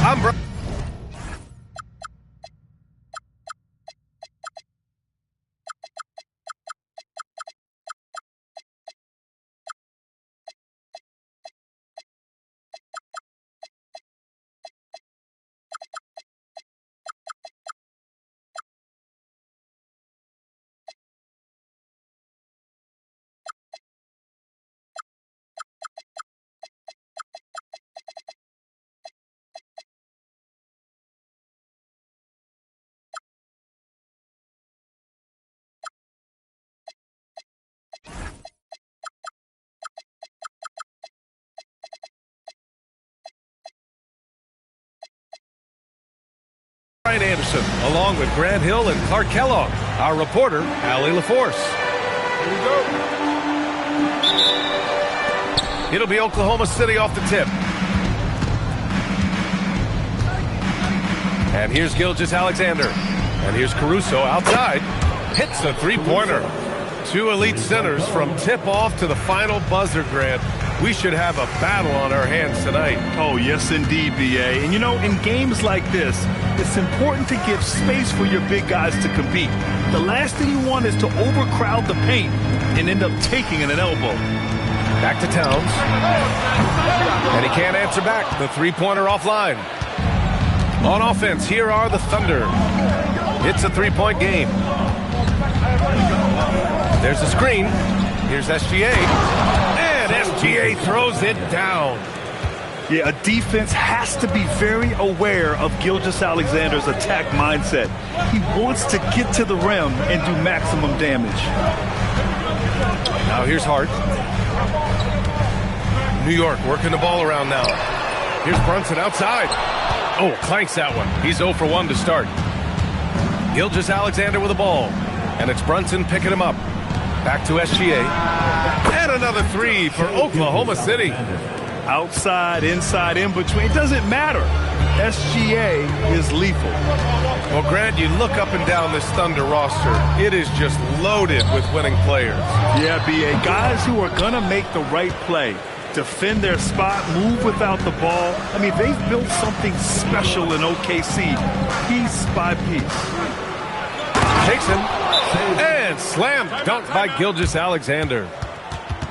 I'm Brian. Brian Anderson, along with Grant Hill and Clark Kellogg. Our reporter, Allie LaForce. Here we go. It'll be Oklahoma City off the tip. And here's Gilgeous-Alexander. And here's Caruso outside. Hits the three-pointer. Two elite centers from tip-off to the final buzzer, Grant. We should have a battle on our hands tonight. Oh, yes, indeed, B.A. And, you know, in games like this, it's important to give space for your big guys to compete. The last thing you want is to overcrowd the paint and end up taking an elbow. Back to Towns. And he can't answer back. The three-pointer offline. On offense, here are the Thunder. It's a three-point game. There's a screen. Here's SGA. And SGA throws it down. Yeah, a defense has to be very aware of Gilgeous-Alexander's attack mindset. He wants to get to the rim and do maximum damage. Now here's Hart. New York working the ball around now. Here's Brunson outside. Oh, clanks that one. He's 0 for 1 to start. Gilgeous-Alexander with the ball. And it's Brunson picking him up. Back to SGA. And another three for Oklahoma City. Outside, inside, in between, it doesn't matter. SGA is lethal. Well, Grant, you look up and down this Thunder roster. It is just loaded with winning players. Yeah, B.A. Guys who are going to make the right play. Defend their spot, move without the ball. I mean, they've built something special in OKC, piece by piece. Takes him, and slam dunked by Gilgeous-Alexander.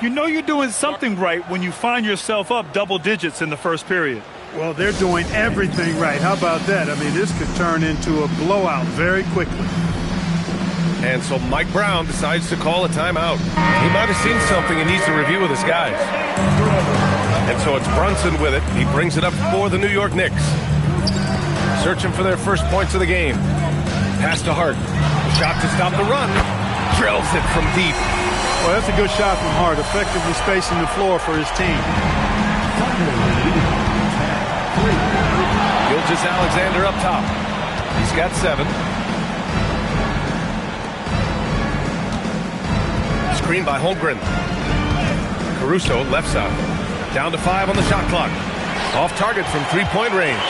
You know you're doing something right when you find yourself up double digits in the first period. Well, they're doing everything right. How about that? I mean, this could turn into a blowout very quickly. And so Mike Brown decides to call a timeout. He might have seen something and needs to review with his guys. And so it's Brunson with it. He brings it up for the New York Knicks. Searching for their first points of the game. Pass to Hart. Shot to stop the run. Drills it from deep. Well, that's a good shot from Hart, effectively spacing the floor for his team. Gilgeous-Alexander up top. He's got 7. Screen by Holmgren. Caruso, left side. Down to 5 on the shot clock. Off target from three-point range.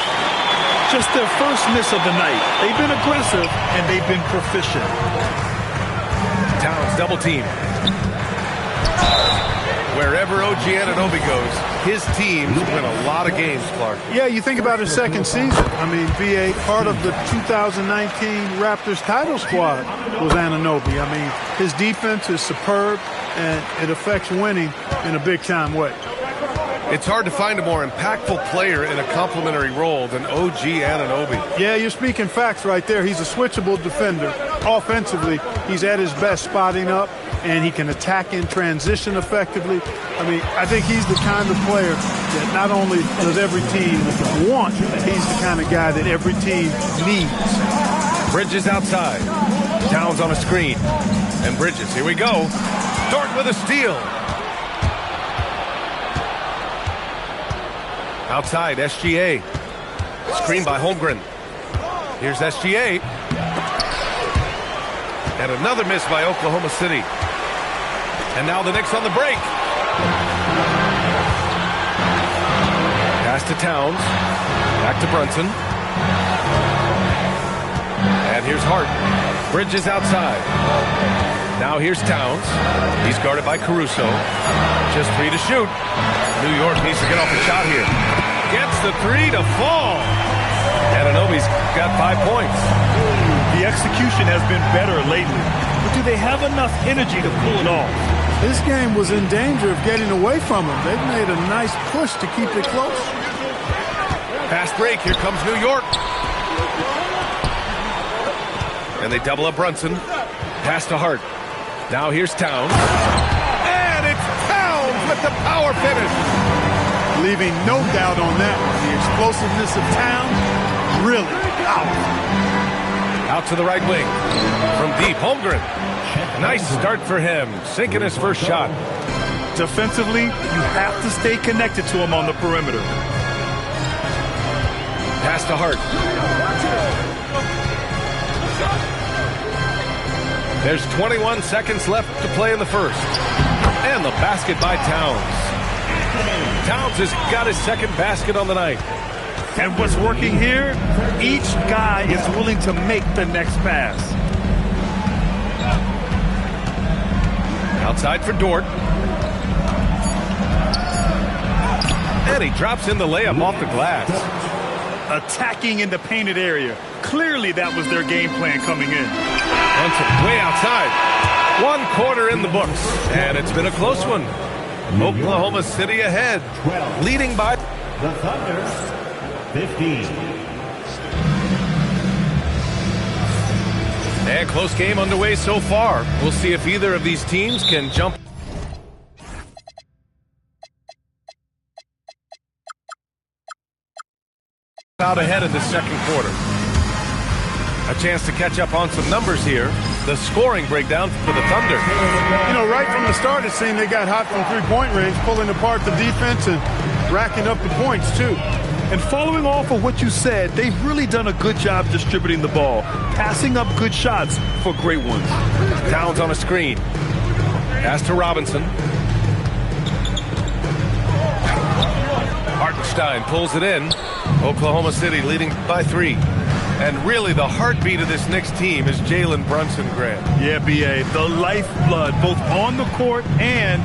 Just their first miss of the night. They've been aggressive, and they've been proficient. Towns double team. Wherever OG Anunoby goes, his teams win a lot of games, Clark. Yeah, you think about his second season. I mean, BA, part of the 2019 Raptors title squad was Anunoby. I mean, his defense is superb, and it affects winning in a big-time way. It's hard to find a more impactful player in a complementary role than OG Anunoby. Yeah, you're speaking facts right there. He's a switchable defender. Offensively, he's at his best spotting up, and he can attack in transition effectively. I mean, I think he's the kind of player that not only does every team want, he's the kind of guy that every team needs. Bridges outside. Towns on a screen. And Bridges, here we go. Dort with a steal. Outside, SGA. Screen by Holmgren. Here's SGA. And another miss by Oklahoma City. And now the Knicks on the break. Pass to Towns. Back to Brunson. And here's Hart. Bridges outside. Now here's Towns. He's guarded by Caruso. Just 3 to shoot. New York needs to get off the shot here. Gets the 3 to fall. Anunoby's got 5 points. The execution has been better lately, but do they have enough energy to pull it off? This game was in danger of getting away from them. They've made a nice push to keep it close. Fast break. Here comes New York. And they double up Brunson. Pass to Hart. Now here's Towns. And it's Towns with the power finish. Leaving no doubt on that. The explosiveness of Towns, really powerful. Out to the right wing. From deep, Holmgren. Nice start for him, sinking his first shot. Defensively, you have to stay connected to him on the perimeter. Pass to Hart. There's 21 seconds left to play in the first. And the basket by Towns. Towns has got his second basket on the night. And what's working here, each guy is willing to make the next pass. Outside for Dort. And he drops in the layup off the glass. Attacking in the painted area. Clearly that was their game plan coming in. Brunson way outside. 1 quarter in the books. And it's been a close one. Oklahoma City ahead. Leading by the Thunder, 15. And close game underway so far. We'll see if either of these teams can jump out ahead in the second quarter. A chance to catch up on some numbers here. The scoring breakdown for the Thunder. You know, right from the start, it seemed they got hot from three-point range, pulling apart the defense and racking up the points, too. And following off of what you said, they've really done a good job distributing the ball, passing up good shots for great ones. Towns on a screen. Pass to Robinson. Hartenstein pulls it in. Oklahoma City leading by 3. And really the heartbeat of this Knicks team is Jalen Brunson, Grant. Yeah, B.A., the lifeblood, both on the court and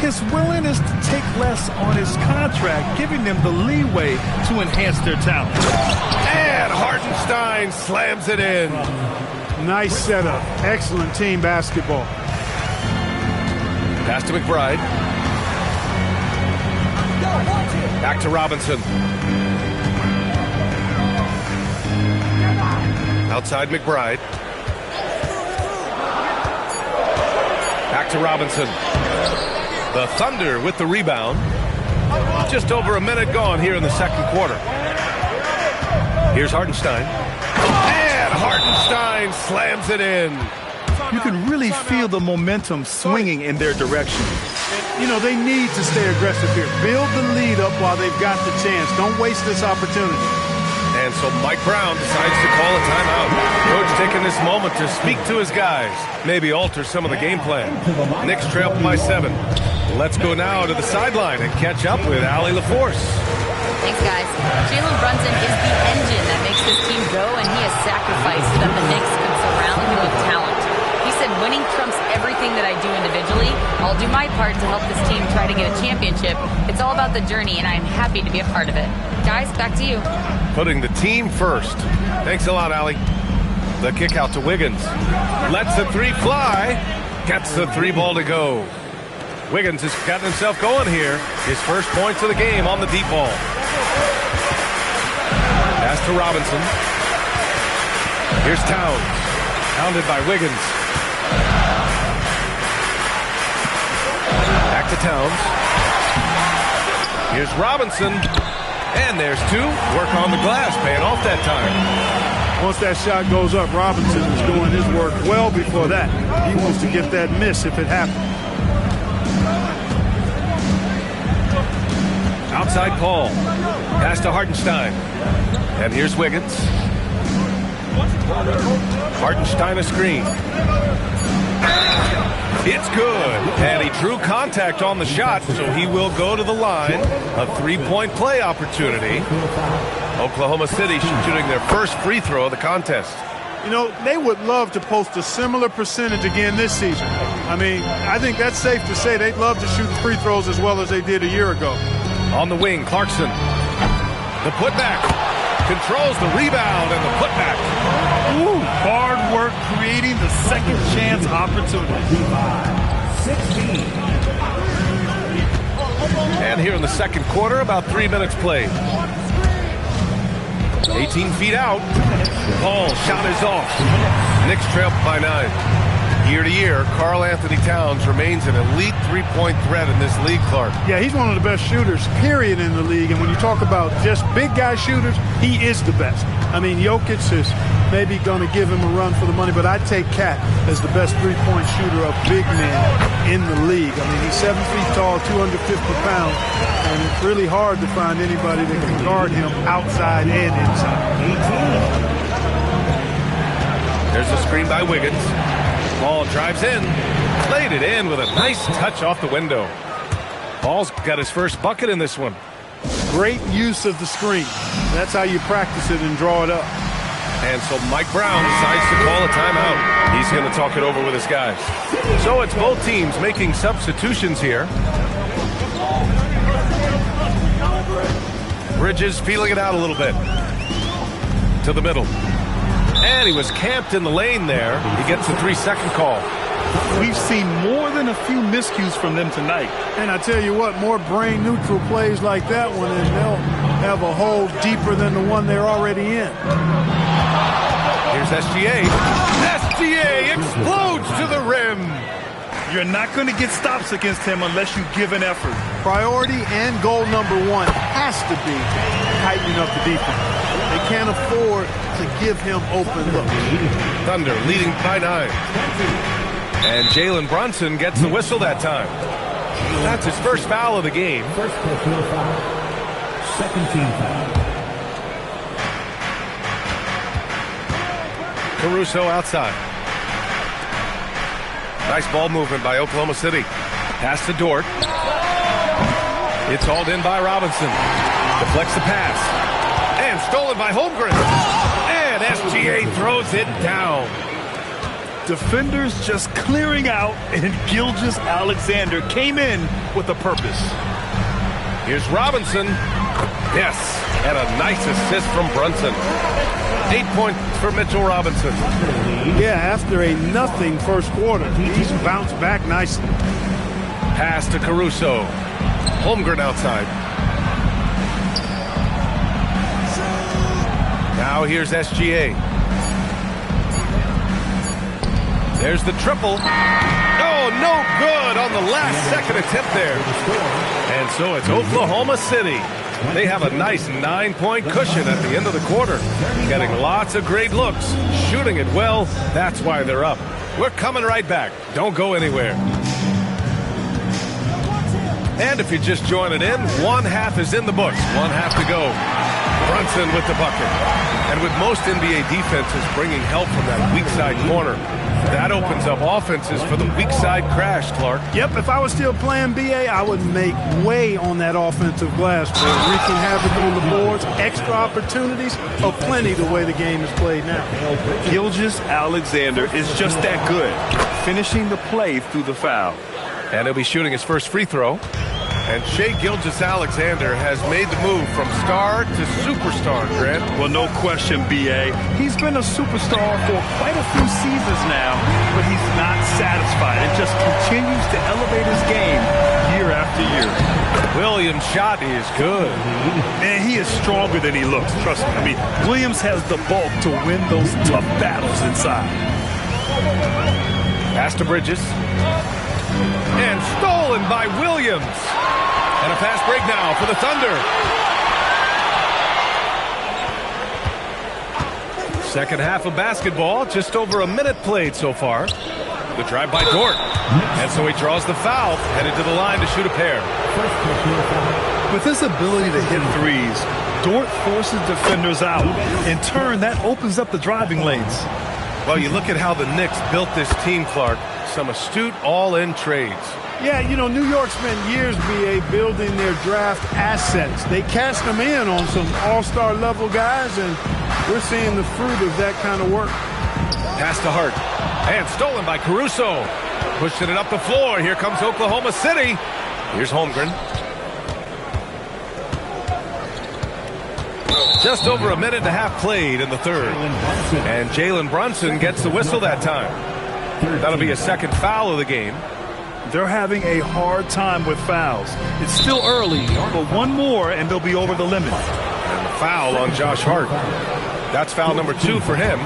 his willingness to take less on his contract, giving them the leeway to enhance their talent. And Hartenstein slams it in. Nice setup. Excellent team basketball. Pass to McBride. Back to Robinson. Outside McBride. Back to Robinson. The Thunder with the rebound. Just over a minute gone here in the second quarter. Here's Hartenstein. And Hartenstein slams it in. You can really feel the momentum swinging in their direction. You know, they need to stay aggressive here. Build the lead up while they've got the chance. Don't waste this opportunity. And so Mike Brown decides to call a timeout. Coach taking this moment to speak to his guys, maybe alter some of the game plan. Knicks trail by 7. Let's go now to the sideline and catch up with Allie LaForce. Thanks, guys. Jalen Brunson is the engine that makes this team go, and he has sacrificed so that the Knicks can surround him with talent. He said, winning trumps everything that I do individually. I'll do my part to help this team try to get a championship. It's all about the journey, and I'm happy to be a part of it. Guys, back to you. Putting the team first. Thanks a lot, Allie. The kick out to Wiggins. Lets the 3 fly. Gets the 3 ball to go. Wiggins has gotten himself going here. His first points of the game on the deep ball. Pass to Robinson. Here's Towns. Pounded by Wiggins. Back to Towns. Here's Robinson. And there's 2. Work on the glass, paying off that time. Once that shot goes up, Robinson is doing his work well before that. He wants to get that miss if it happens. Outside Paul. Pass to Hartenstein. And here's Wiggins. Hartenstein a screen. It's good. And he drew contact on the shot, so he will go to the line. A 3-point play opportunity. Oklahoma City shooting their first free throw of the contest. You know, they would love to post a similar percentage again this season. I mean, I think that's safe to say they'd love to shoot free throws as well as they did a year ago. On the wing, Clarkson. The putback. controls the rebound and the putback. Ooh, hard work creating the second chance opportunity. 16. And here in the second quarter, about 3 minutes played. 18 feet out. Paul shot is off. Knicks trail by 9. Year to year, Karl Anthony Towns remains an elite three-point threat in this league, Clark. Yeah, he's one of the best shooters, period, in the league. And when you talk about just big guy shooters, he is the best. I mean, Jokic is maybe going to give him a run for the money, but I'd take Cat as the best three-point shooter of big men in the league. I mean, he's 7 feet tall, 250 pounds, and it's really hard to find anybody that can guard him outside and inside. 18. There's a screen by Wiggins. Ball drives in, played it in with a nice touch off the window. Ball's got his first bucket in this one. Great use of the screen. That's how you practice it and draw it up. And so Mike Brown decides to call a timeout. He's going to talk it over with his guys. So it's both teams making substitutions here. Bridges feeling it out a little bit. To the middle. And he was camped in the lane there. He gets a 3-second call. We've seen more than a few miscues from them tonight. And I tell you what, more brain-neutral plays like that one, and they'll have a hole deeper than the one they're already in. Here's SGA. SGA explodes to the rim. You're not going to get stops against him unless you give an effort. Priority and goal number one has to be tightening up the defense. They can't afford to give him open looks. Thunder leading by 9. And Jalen Brunson gets the whistle that time. That's his first foul of the game. First personal foul. Second team foul. Caruso outside. Nice ball movement by Oklahoma City. Pass to Dort. It's hauled in by Robinson. Deflects the pass. And stolen by Holmgren. And SGA throws it down. Defenders just clearing out, and Gilgeous-Alexander came in with a purpose. Here's Robinson. Yes, and a nice assist from Brunson. 8 points for Mitchell Robinson. Yeah, after a nothing first quarter, he's bounced back nicely. Pass to Caruso. Holmgren outside. Now here's SGA. There's the triple. Oh, no good on the last second attempt there. And so it's Oklahoma City. They have a nice 9-point cushion at the end of the quarter. Getting lots of great looks. Shooting it well. That's why they're up. We're coming right back. Don't go anywhere. And if you're just joining in, one half is in the books. One half to go. Brunson with the bucket. And with most NBA defenses bringing help from that weak side corner, that opens up offenses for the weak side crash, Clark. Yep, if I was still playing BA, I would make way on that offensive glass. Wreaking havoc on the boards, extra opportunities, plenty the way the game is played now. Gilgeous-Alexander is just that good, finishing the play through the foul. And he'll be shooting his first free throw. And Shai Gilgeous-Alexander has made the move from star to superstar, Grant. Well, no question, B.A. He's been a superstar for quite a few seasons now, but he's not satisfied and just continues to elevate his game year after year. Williams' shot is good. Man, he is stronger than he looks, trust me. I mean, Williams has the bulk to win those tough battles inside. Pass to Bridges. And stolen by Williams. And a fast break now for the Thunder. Second half of basketball, just over a minute played so far. The drive by Dort. And so he draws the foul, headed to the line to shoot a pair. With his ability to hit threes, Dort forces defenders out. In turn, that opens up the driving lanes. Well, you look at how the Knicks built this team, Clark. Some astute all-in trades. Yeah, you know, New York spent years, BA, building their draft assets. They cast them in on some all-star level guys, and we're seeing the fruit of that kind of work. Pass to Hart. And stolen by Caruso. Pushing it up the floor. Here comes Oklahoma City. Here's Holmgren. Just over a minute and a half played in the third. And Jalen Brunson gets the whistle that time. That'll be a second foul of the game. They're having a hard time with fouls. It's still early, but one more and they'll be over the limit. And the foul on Josh Hart. That's foul number 2 for him.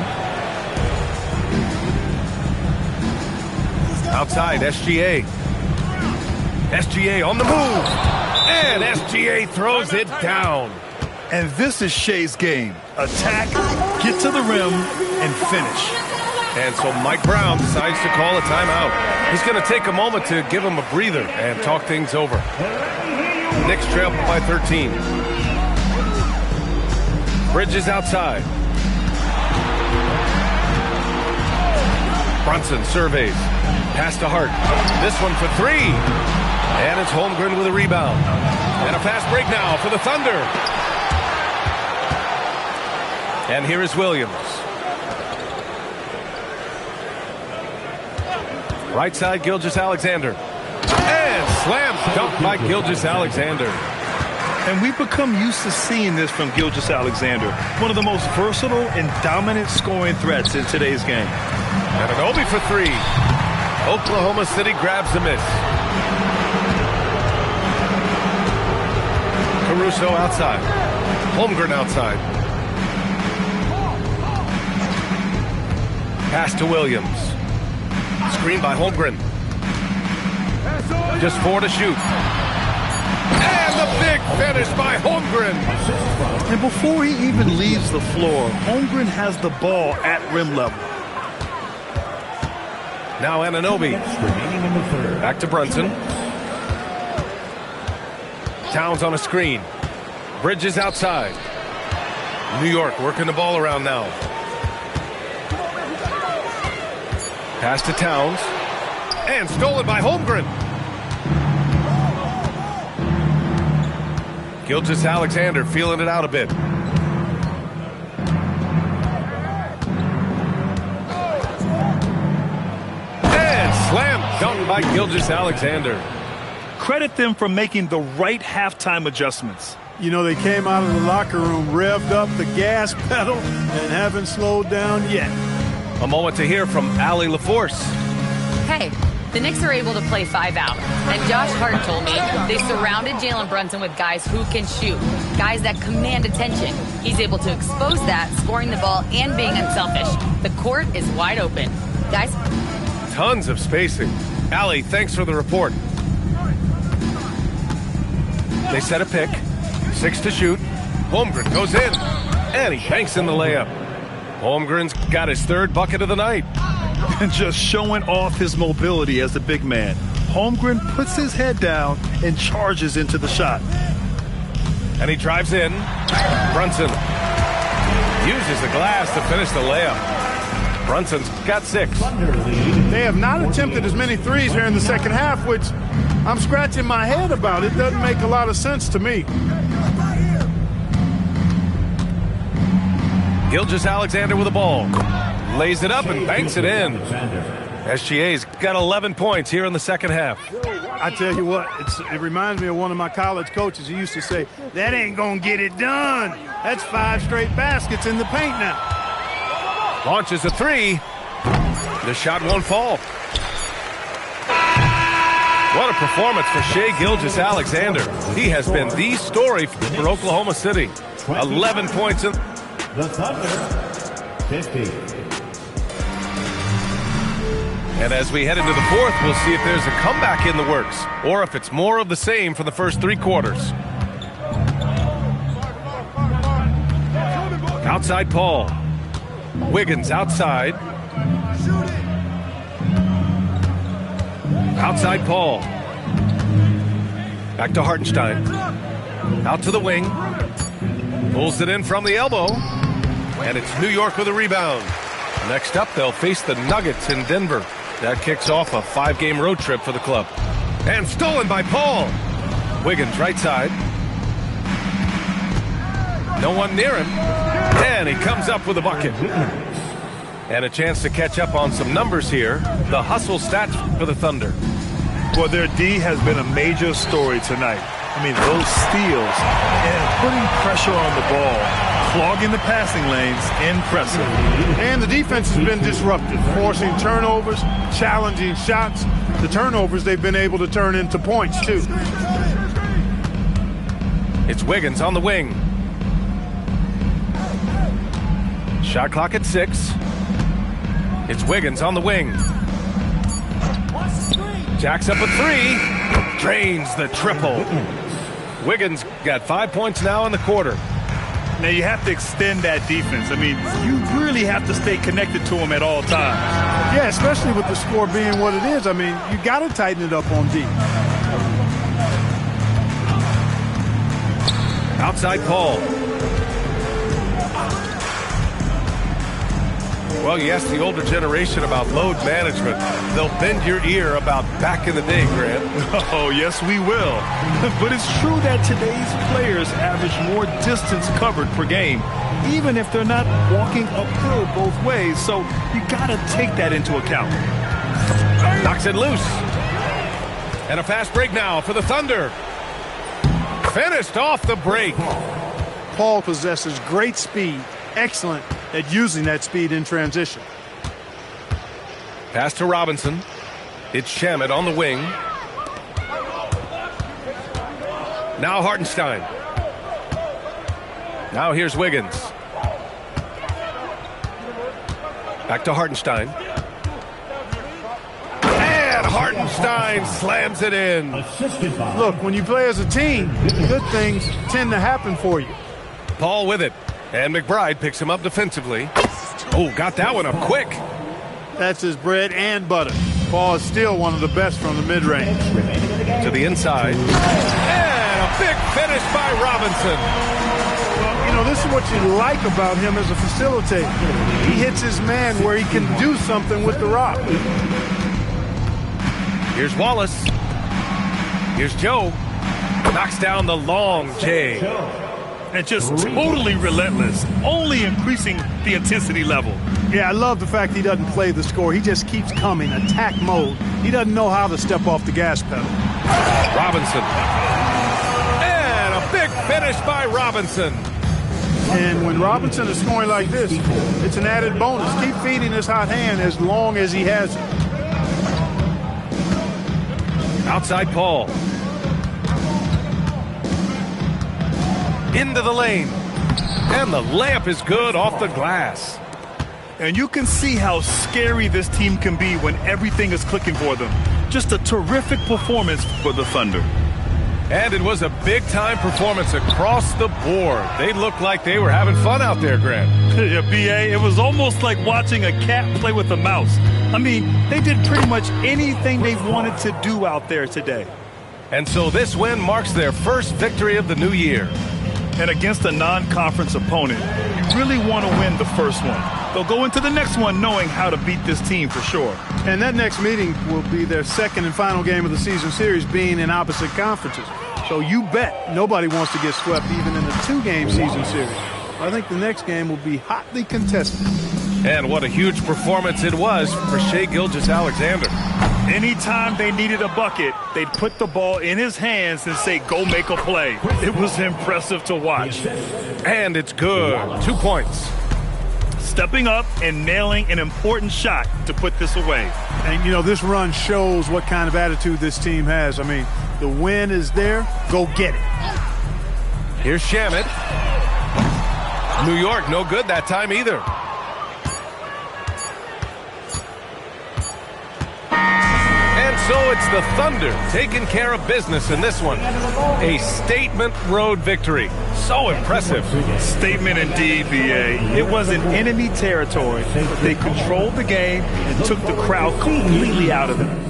Outside, SGA. SGA on the move. And SGA throws it down. And this is Shea's game. Attack, get to the rim, and finish. And so Mike Brown decides to call a timeout. He's going to take a moment to give him a breather and talk things over. Knicks trail by 13. Bridges outside. Brunson surveys. Pass to Hart. This one for 3. And it's Holmgren with a rebound. And a fast break now for the Thunder. And here is Williams. Right side, Gilgeous-Alexander. And slam dunk by Gilgeous-Alexander. And we've become used to seeing this from Gilgeous-Alexander, one of the most versatile and dominant scoring threats in today's game. And an Obi for 3. Oklahoma City grabs the miss. Caruso outside. Holmgren outside. Pass to Williams. Screen by Holmgren. Just 4 to shoot. And the big finish by Holmgren. And before he even leaves the floor, Holmgren has the ball at rim level. Now Anunoby. Back to Brunson. Towns on a screen. Bridges outside. New York working the ball around now. Pass to Towns. And stolen by Holmgren. Gilgeous-Alexander feeling it out a bit. And slam dunk by Gilgeous-Alexander. Credit them for making the right halftime adjustments. You know, they came out of the locker room, revved up the gas pedal, and haven't slowed down yet. A moment to hear from Allie LaForce. Hey, the Knicks are able to play 5 out. And Josh Hart told me they surrounded Jalen Brunson with guys who can shoot, guys that command attention. He's able to expose that, scoring the ball and being unselfish. The court is wide open. Guys? Tons of spacing. Allie, thanks for the report. They set a pick. 6 to shoot. Holmgren goes in. And he banks in the layup. Holmgren's got his 3rd bucket of the night. And just showing off his mobility as a big man. Holmgren puts his head down and charges into the shot. And he drives in. Brunson uses the glass to finish the layup. Brunson's got 6. They have not attempted as many threes here in the second half, which I'm scratching my head about. It doesn't make a lot of sense to me. Gilgeous-Alexander with the ball. Lays it up and banks it in. SGA's got 11 points here in the second half. I tell you what, it reminds me of one of my college coaches. He used to say, that ain't gonna get it done. That's 5 straight baskets in the paint now. Launches a 3. The shot won't fall. What a performance for Shai Gilgeous-Alexander. He has been the story for Oklahoma City. 11 points in. The Thunder, 50. And as we head into the 4th, we'll see if there's a comeback in the works or if it's more of the same for the first 3 quarters. Outside Paul. Wiggins outside. Outside Paul. Back to Hartenstein. Out to the wing. Pulls it in from the elbow. And it's New York with a rebound. Next up, they'll face the Nuggets in Denver. That kicks off a 5-game road trip for the club. And stolen by Paul. Wiggins right side. No one near him. And he comes up with a bucket. And a chance to catch up on some numbers here. The hustle stats for the Thunder. Well, their D has been a major story tonight. I mean, those steals and putting pressure on the ball, clogging the passing lanes, impressive. And the defense has been disruptive, forcing turnovers, challenging shots. The turnovers they've been able to turn into points, too. It's Wiggins on the wing. Shot clock at 6. It's Wiggins on the wing. Jacks up a 3. Drains the triple. Wiggins got 5 points now in the quarter. Now you have to extend that defense. I mean, you really have to stay connected to him at all times. Yeah, especially with the score being what it is. I mean, you got to tighten it up on D. Outside Paul. Well, you ask the older generation about load management. They'll bend your ear about back in the day, Grant. Oh, yes, we will. But it's true that today's players average more distance covered per game, even if they're not walking uphill both ways. So you got to take that into account. Knocks it loose. And a fast break now for the Thunder. Finished off the break. Paul possesses great speed, excellent at using that speed in transition. Pass to Robinson. It's Shamet on the wing. Now Hartenstein. Now here's Wiggins. Back to Hartenstein. And Hartenstein slams it in. Look, when you play as a team, good things tend to happen for you. Paul with it. And McBride picks him up defensively. Oh, got that one up quick. That's his bread and butter. Paul is still one of the best from the mid-range. To the inside. And a big finish by Robinson. Well, you know, this is what you like about him as a facilitator. He hits his man where he can do something with the rock. Here's Wallace. Here's Joe. Knocks down the long J. And just totally relentless, only increasing the intensity level. Yeah, I love the fact he doesn't play the score. He just keeps coming, attack mode. He doesn't know how to step off the gas pedal. Robinson. And a big finish by Robinson. And when Robinson is scoring like this, it's an added bonus. Keep feeding his hot hand as long as he has it. Outside Paul. Into the lane. And the layup is good off the glass. And you can see how scary this team can be when everything is clicking for them. Just a terrific performance for the Thunder. And it was a big-time performance across the board. They looked like they were having fun out there, Grant. Yeah, B.A., it was almost like watching a cat play with a mouse. I mean, they did pretty much anything they wanted to do out there today. And so this win marks their first victory of the new year. And against a non-conference opponent, you really want to win the first one. They'll go into the next one knowing how to beat this team for sure. And that next meeting will be their second and final game of the season series, being in opposite conferences. So you bet nobody wants to get swept even in a 2-game season series. I think the next game will be hotly contested. And what a huge performance it was for Shai Gilgeous-Alexander. Anytime they needed a bucket, they'd put the ball in his hands and say, go make a play. It was impressive to watch. And it's good. 2 points. Stepping up and nailing an important shot to put this away. And, you know, this run shows what kind of attitude this team has. I mean, the win is there. Go get it. Here's Shamet. New York, no good that time either. So it's the Thunder taking care of business in this one. A statement road victory. So impressive. Statement indeed, B.A. It was in enemy territory, but they controlled the game and took the crowd completely out of it.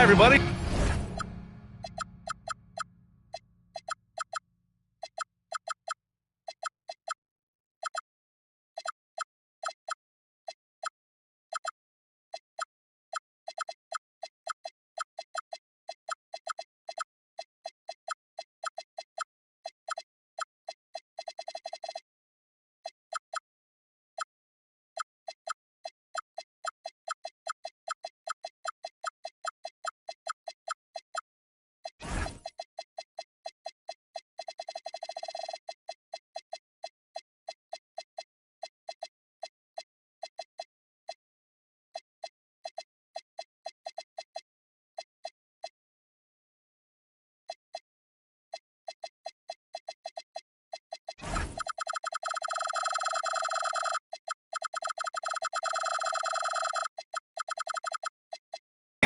Bye, everybody.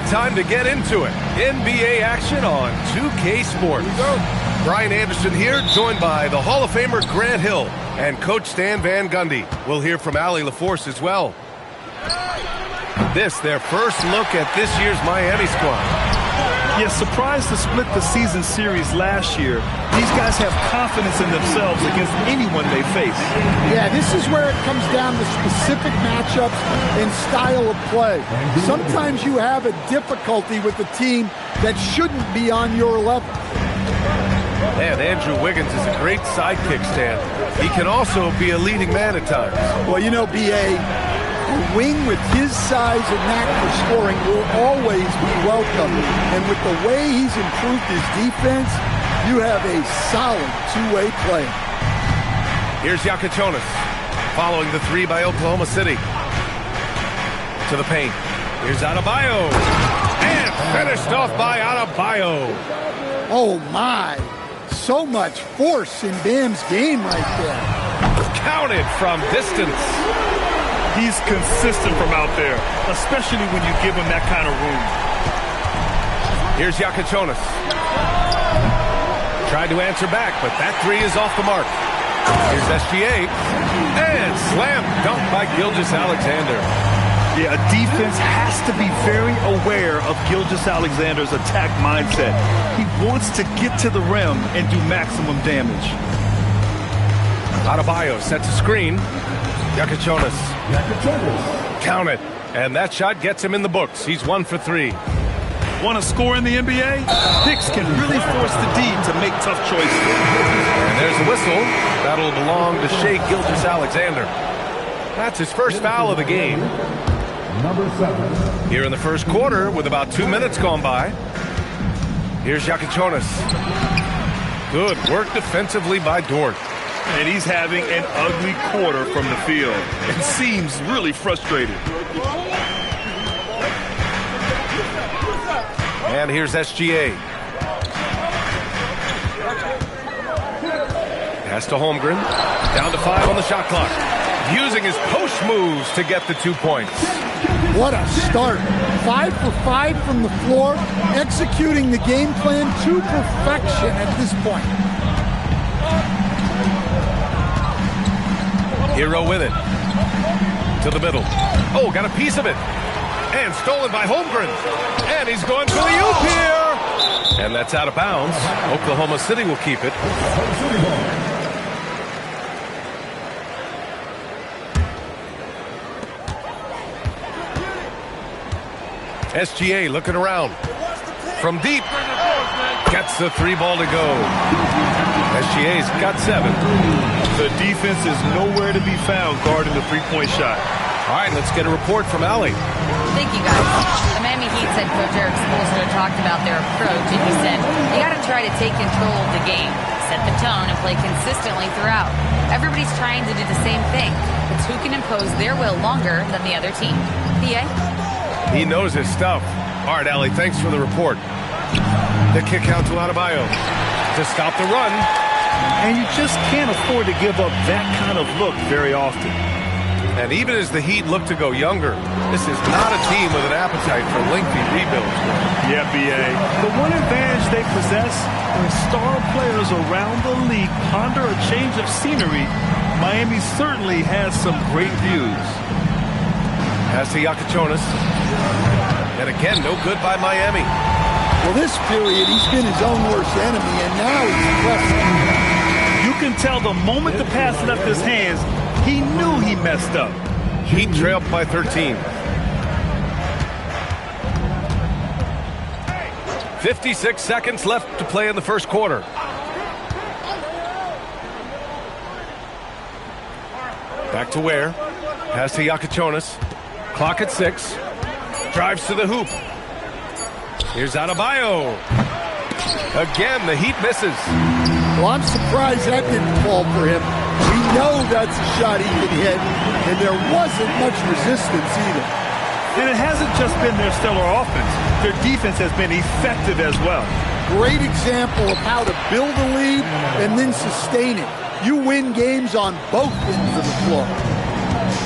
Time to get into it. NBA action on 2K Sports. Brian Anderson here, joined by the Hall of Famer Grant Hill and Coach Stan Van Gundy. We'll hear from Allie LaForce as well. This, their first look at this year's Miami squad. Yeah, surprised to split the season series last year. These guys have confidence in themselves against anyone they face. Yeah, this is where it comes down to specific matchups and style of play. Sometimes you have a difficulty with a team that shouldn't be on your level. Man, Andrew Wiggins is a great sidekick, Stan. He can also be a leading man at times. Well, you know, B.A., a wing with his size and knack for scoring will always be welcome. And with the way he's improved his defense, you have a solid two-way player. Here's Yakachonis, following the three by Oklahoma City. To the paint. Here's Adebayo. And finished off by Adebayo. Oh, my. So much force in Bam's game right there. Counted from distance. He's consistent from out there, especially when you give him that kind of room. Here's Yakachonis. Tried to answer back, but that three is off the mark. Here's SGA. And slam dunk by Gilgeous-Alexander. Yeah, a defense has to be very aware of Gilgeous-Alexander's attack mindset. He wants to get to the rim and do maximum damage. Adebayo sets a screen. Yakachonis. Count it. And that shot gets him in the books. He's 1 for 3. Want to score in the NBA? Hicks can really force the D to make tough choices. And there's a whistle. That'll belong to Shai Gilgeous-Alexander. That's his first foul of the game. Number 7. Here in the first quarter, with about 2 minutes gone by. Here's Yakachonis. Good work defensively by Dort. And he's having an ugly quarter from the field. It seems really frustrated. And here's SGA. Pass to Holmgren. Down to 5 on the shot clock. Using his post moves to get the 2 points. What a start. 5 for 5 from the floor, executing the game plan to perfection at this point. Hero with it. To the middle. Oh, got a piece of it. And stolen by Holmgren. And he's going for the oop here. And that's out of bounds. Oklahoma City will keep it. SGA looking around. From deep. Gets the 3 ball to go. SGA's got 7. The defense is nowhere to be found guarding the three-point shot. All right, let's get a report from Allie. Thank you, guys. The Miami Heat said Coach Eric Spoelstra talked about their approach, and he said, you got to try to take control of the game, set the tone, and play consistently throughout. Everybody's trying to do the same thing. It's who can impose their will longer than the other team. PA? He knows his stuff. All right, Allie, thanks for the report. The kick out to Adebayo to stop the run. And you just can't afford to give up that kind of look very often. And even as the Heat look to go younger, this is not a team with an appetite for lengthy rebuilds. Yeah, B.A. The one advantage they possess, when star players around the league ponder a change of scenery, Miami certainly has some great views. Pass to Yakachonis. And again, no good by Miami. Well, this period, he's been his own worst enemy, and now he's pressing. You can tell the moment the pass left his hands, he knew he messed up. Heat trailed by 13. 56 seconds left to play in the first quarter. Back to Ware. Pass to Yakachonis. Clock at 6. Drives to the hoop. Here's Adebayo. Again, the Heat misses. Well, I'm surprised that didn't fall for him. We know that's a shot he can hit, and there wasn't much resistance either. And it hasn't just been their stellar offense. Their defense has been effective as well. Great example of how to build a lead and then sustain it. You win games on both ends of the floor.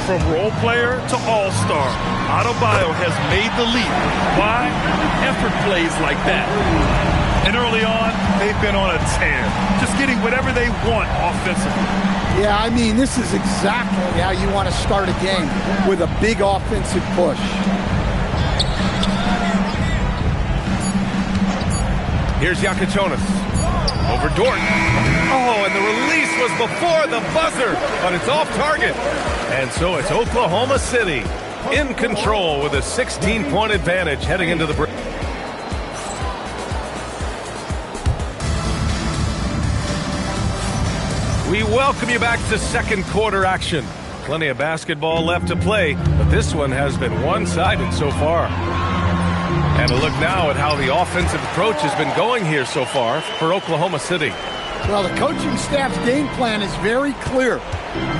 From role player to all-star, Adebayo has made the leap. Why? Effort plays like that. And early on, they've been on a tear, just getting whatever they want offensively. Yeah, I mean, this is exactly how you want to start a game, with a big offensive push. Here's Yakachonis. Over Dort. Oh, and the release was before the buzzer, but it's off target. And so it's Oklahoma City in control with a 16-point advantage heading into the break. We welcome you back to second quarter action. Plenty of basketball left to play, but this one has been one-sided so far. And a look now at how the offensive approach has been going here so far for Oklahoma City. Well, the coaching staff's game plan is very clear.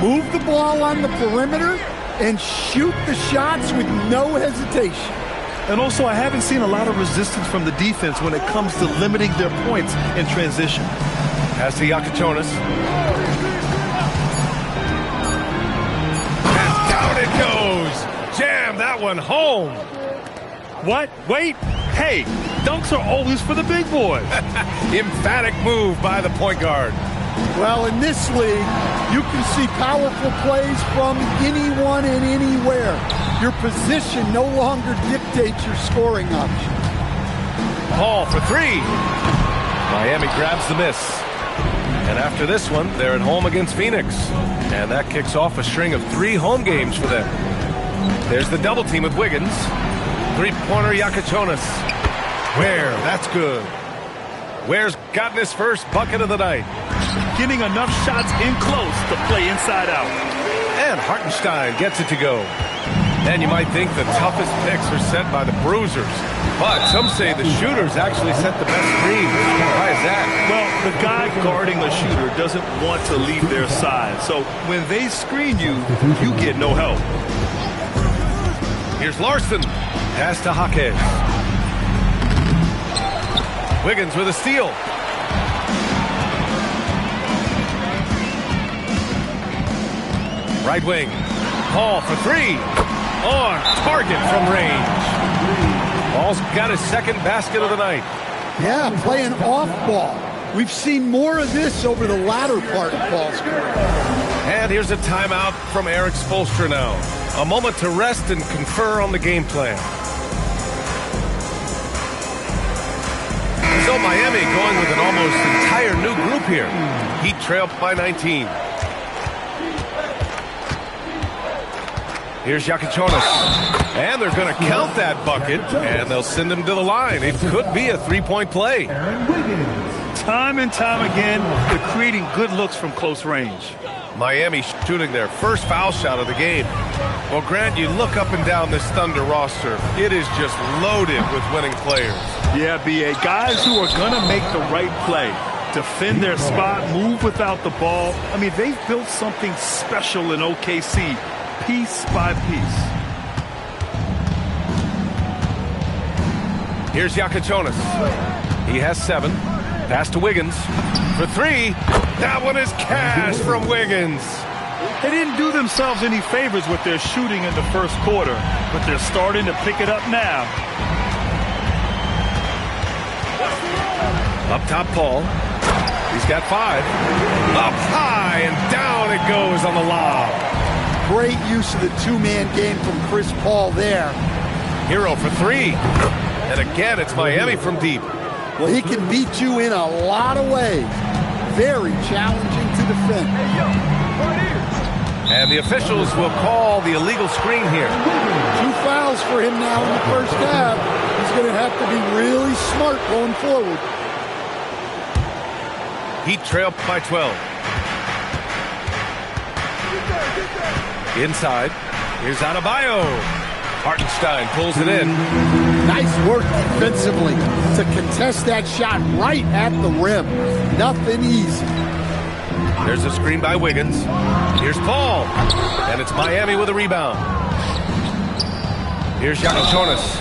Move the ball on the perimeter and shoot the shots with no hesitation. And also, I haven't seen a lot of resistance from the defense when it comes to limiting their points in transition. Pass to Yakachonis. And down it goes. Jam that one home. What? Wait. Hey, dunks are always for the big boys. Emphatic move by the point guard. Well, in this league, you can see powerful plays from anyone and anywhere. Your position no longer dictates your scoring option. Paul for three. Miami grabs the miss. And after this one, they're at home against Phoenix. And that kicks off a string of 3 home games for them. There's the double team with Wiggins. Three-pointer Yakachonis. Ware, that's good. Ware's gotten his first bucket of the night. Getting enough shots in close to play inside out. And Hartenstein gets it to go. And you might think the toughest picks are set by the bruisers. But some say the shooters actually set the best screens. Why is that? Well, the guy guarding a shooter doesn't want to leave their side. So when they screen you, you get no help. Here's Larson. Pass to Jaquez. Wiggins with a steal. Right wing. Paul for three. On target from range. Paul's got his second basket of the night. Yeah, playing off ball. We've seen more of this over the latter part of Paul's career. And here's a timeout from Eric Spoelstra now. A moment to rest and confer on the game plan. So Miami going with an almost entire new group here. Heat trailed by 19. Here's Yakachonis. And they're going to count that bucket, and they'll send him to the line. It could be a three-point play. Time and time again, they're creating good looks from close range. Miami shooting their first foul shot of the game. Well, Grant, you look up and down this Thunder roster. It is just loaded with winning players. Yeah, B.A. Guys who are going to make the right play, defend their spot, move without the ball. I mean, they've built something special in OKC, piece by piece. Here's Yakachonis. He has 7. Pass to Wiggins. For 3. That one is cash from Wiggins. They didn't do themselves any favors with their shooting in the first quarter, but they're starting to pick it up now. Up top, Paul. He's got 5. Up high, and down it goes on the lob. Great use of the two-man game from Chris Paul there. Hero for three. And again, it's Miami from deep. Well, he can beat you in a lot of ways. Very challenging to defend. And the officials will call the illegal screen here. 2 fouls for him now in the first half. He's going to have to be really smart going forward. Heat trail by 12. Inside. Here's Adebayo. Hartenstein pulls it in. Nice work defensively to contest that shot right at the rim. Nothing easy. There's a screen by Wiggins. Here's Paul. And it's Miami with a rebound. Here's Iaquintas.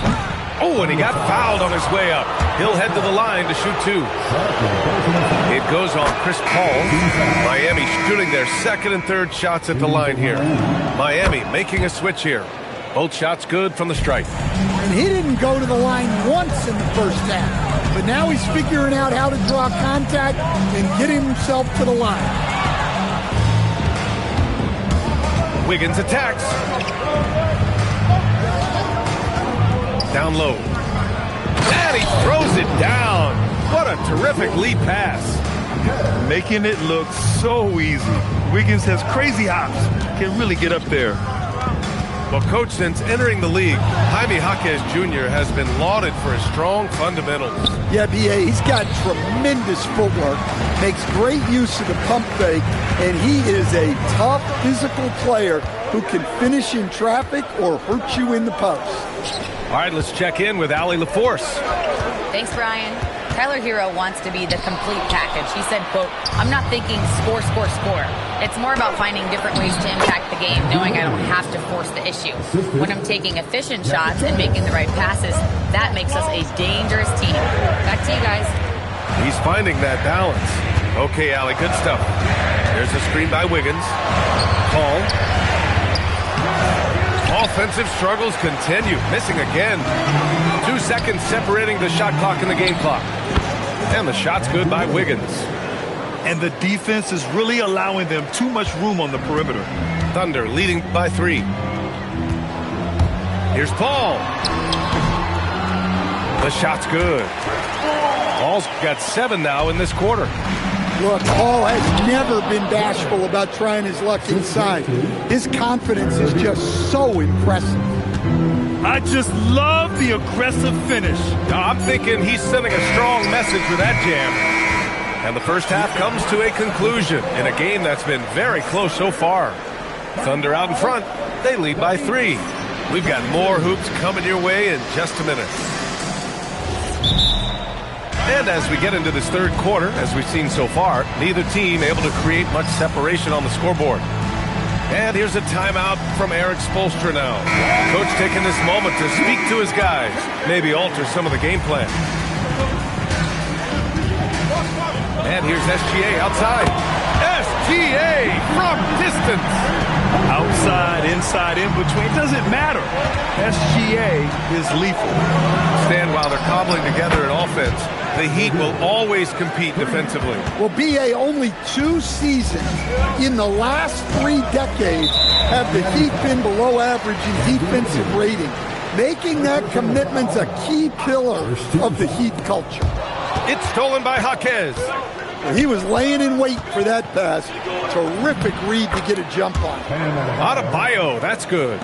Oh, and he got fouled on his way up. He'll head to the line to shoot 2. It goes on Chris Paul. Miami shooting their second and third shots at the line here. Miami making a switch here. Both shots good from the stripe. And he didn't go to the line once in the first half. But now he's figuring out how to draw contact and get himself to the line. Wiggins attacks. Down low. And he throws it down. What a terrific lead pass. Making it look so easy. Wiggins has crazy hops. Can really get up there. Well, Coach, since entering the league, Jaime Jaquez Jr. has been lauded for his strong fundamentals. Yeah, B.A., he's got tremendous footwork, makes great use of the pump fake, and he is a tough physical player who can finish in traffic or hurt you in the post. All right, let's check in with Allie LaForce. Thanks, Brian. Tyler Hero wants to be the complete package. He said, quote, "I'm not thinking score, score, score. It's more about finding different ways to impact the game, knowing I don't have to force the issue. When I'm taking efficient shots and making the right passes, that makes us a dangerous team." Back to you guys. He's finding that balance. Okay, Allie, good stuff. There's a screen by Wiggins. Paul. Offensive struggles continue. Missing again. 2 seconds separating the shot clock and the game clock. And the shot's good by Wiggins. And the defense is really allowing them too much room on the perimeter. Thunder leading by 3. Here's Paul. The shot's good. Paul's got 7 now in this quarter. Look, Paul has never been bashful about trying his luck inside. His confidence is just so impressive. I just love the aggressive finish. Now, I'm thinking he's sending a strong message with that jam. And the first half comes to a conclusion in a game that's been very close so far. Thunder out in front. They lead by 3. We've got more hoops coming your way in just a minute. And as we get into this third quarter, as we've seen so far, neither team able to create much separation on the scoreboard. And here's a timeout from Eric Spoelstra now. Coach taking this moment to speak to his guys, maybe alter some of the game plan. And here's SGA outside. SGA from distance. Outside, inside, in between, doesn't matter. SGA is lethal. Stand while they're cobbling together an offense. The Heat will always compete defensively. Well, B.A., only 2 seasons in the last 3 decades have the Heat been below average in defensive rating, making that commitment a key pillar of the Heat culture. It's stolen by Jaquez. He was laying in wait for that pass. Terrific read to get a jump on. Adebayo, that's good.